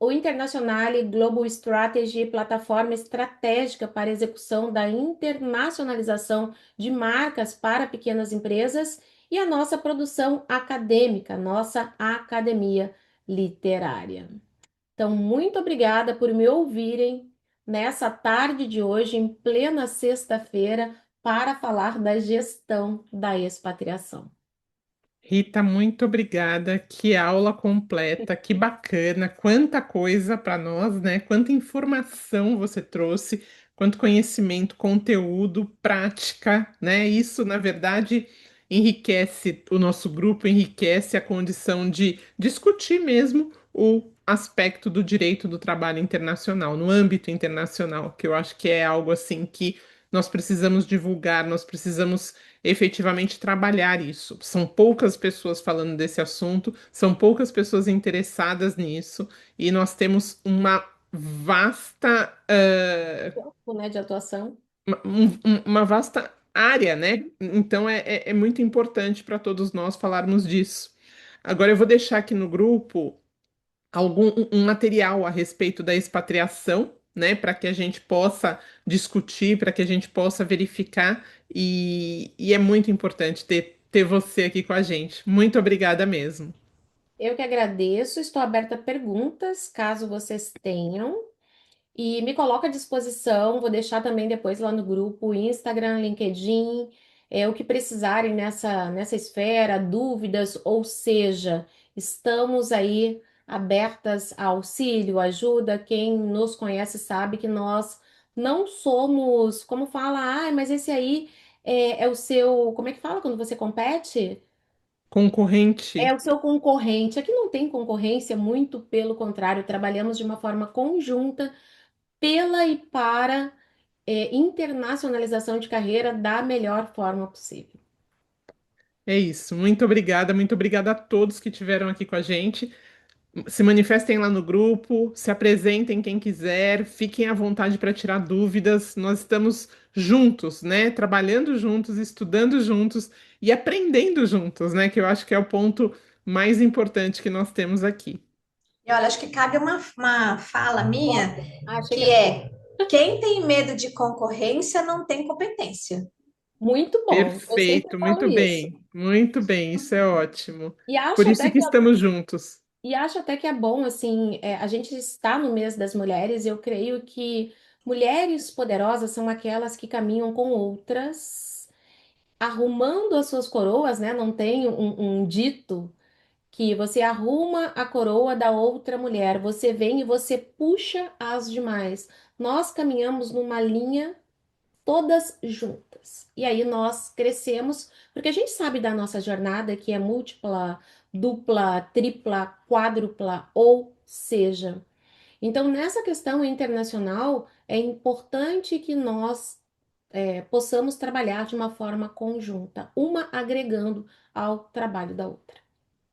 O Internationale Global Strategy, plataforma estratégica para execução da internacionalização de marcas para pequenas empresas, e a nossa produção acadêmica, nossa academia literária. Então, muito obrigada por me ouvirem nessa tarde de hoje, em plena sexta-feira, para falar da gestão da expatriação. Rita, muito obrigada. Que aula completa, que bacana, quanta coisa para nós, né? Quanta informação você trouxe, quanto conhecimento, conteúdo, prática, né? Isso, na verdade, enriquece o nosso grupo, enriquece a condição de discutir mesmo o aspecto do direito do trabalho internacional, no âmbito internacional, que eu acho que é algo assim que nós precisamos divulgar, nós precisamos efetivamente trabalhar isso. São poucas pessoas falando desse assunto, são poucas pessoas interessadas nisso, e nós temos uma vasta, Né, de atuação. uma vasta área, né? Então é muito importante para todos nós falarmos disso. Agora eu vou deixar aqui no grupo um material a respeito da expatriação, né, para que a gente possa discutir, para que a gente possa verificar, e é muito importante ter você aqui com a gente. Muito obrigada mesmo. Eu que agradeço, estou aberta a perguntas, caso vocês tenham. e me coloco à disposição. Vou deixar também depois lá no grupo, Instagram, LinkedIn, o que precisarem nessa esfera, dúvidas, ou seja, estamos aí abertas a auxílio, ajuda. Quem nos conhece sabe que nós não somos, como fala, mas esse aí é o seu, como é que fala quando você compete? É Concorrente. o seu concorrente. Aqui não tem concorrência, muito pelo contrário, trabalhamos de uma forma conjunta pela e para internacionalização de carreira da melhor forma possível. É isso. Muito obrigada a todos que estiveram aqui com a gente. Se manifestem lá no grupo, se apresentem quem quiser, fiquem à vontade para tirar dúvidas. Nós estamos juntos, né? Trabalhando juntos, estudando juntos e aprendendo juntos, né? Que eu acho que é o ponto mais importante que nós temos aqui. E olha, acho que cabe uma fala minha, Achei que que era é: quem tem medo de concorrência não tem competência. muito bom. Eu sempre Perfeito, falo isso. muito bem, isso é ótimo. E Por acho isso até que que estamos juntos. é bom, assim, a gente está no mês das mulheres, e eu creio que mulheres poderosas são aquelas que caminham com outras, arrumando as suas coroas, né? Não tem um dito que você arruma a coroa da outra mulher, você vem e você puxa as demais. Nós caminhamos numa linha todas juntas. E aí nós crescemos, porque a gente sabe da nossa jornada que é múltipla, dupla, tripla, quádrupla, ou seja. Então, nessa questão internacional, é importante que nós possamos trabalhar de uma forma conjunta, uma agregando ao trabalho da outra.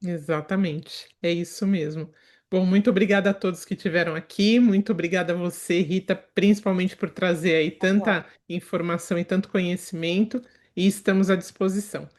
Exatamente, é isso mesmo. Bom, muito obrigada a todos que estiveram aqui, muito obrigada a você, Rita, principalmente por trazer aí tanta informação e tanto conhecimento, e estamos à disposição.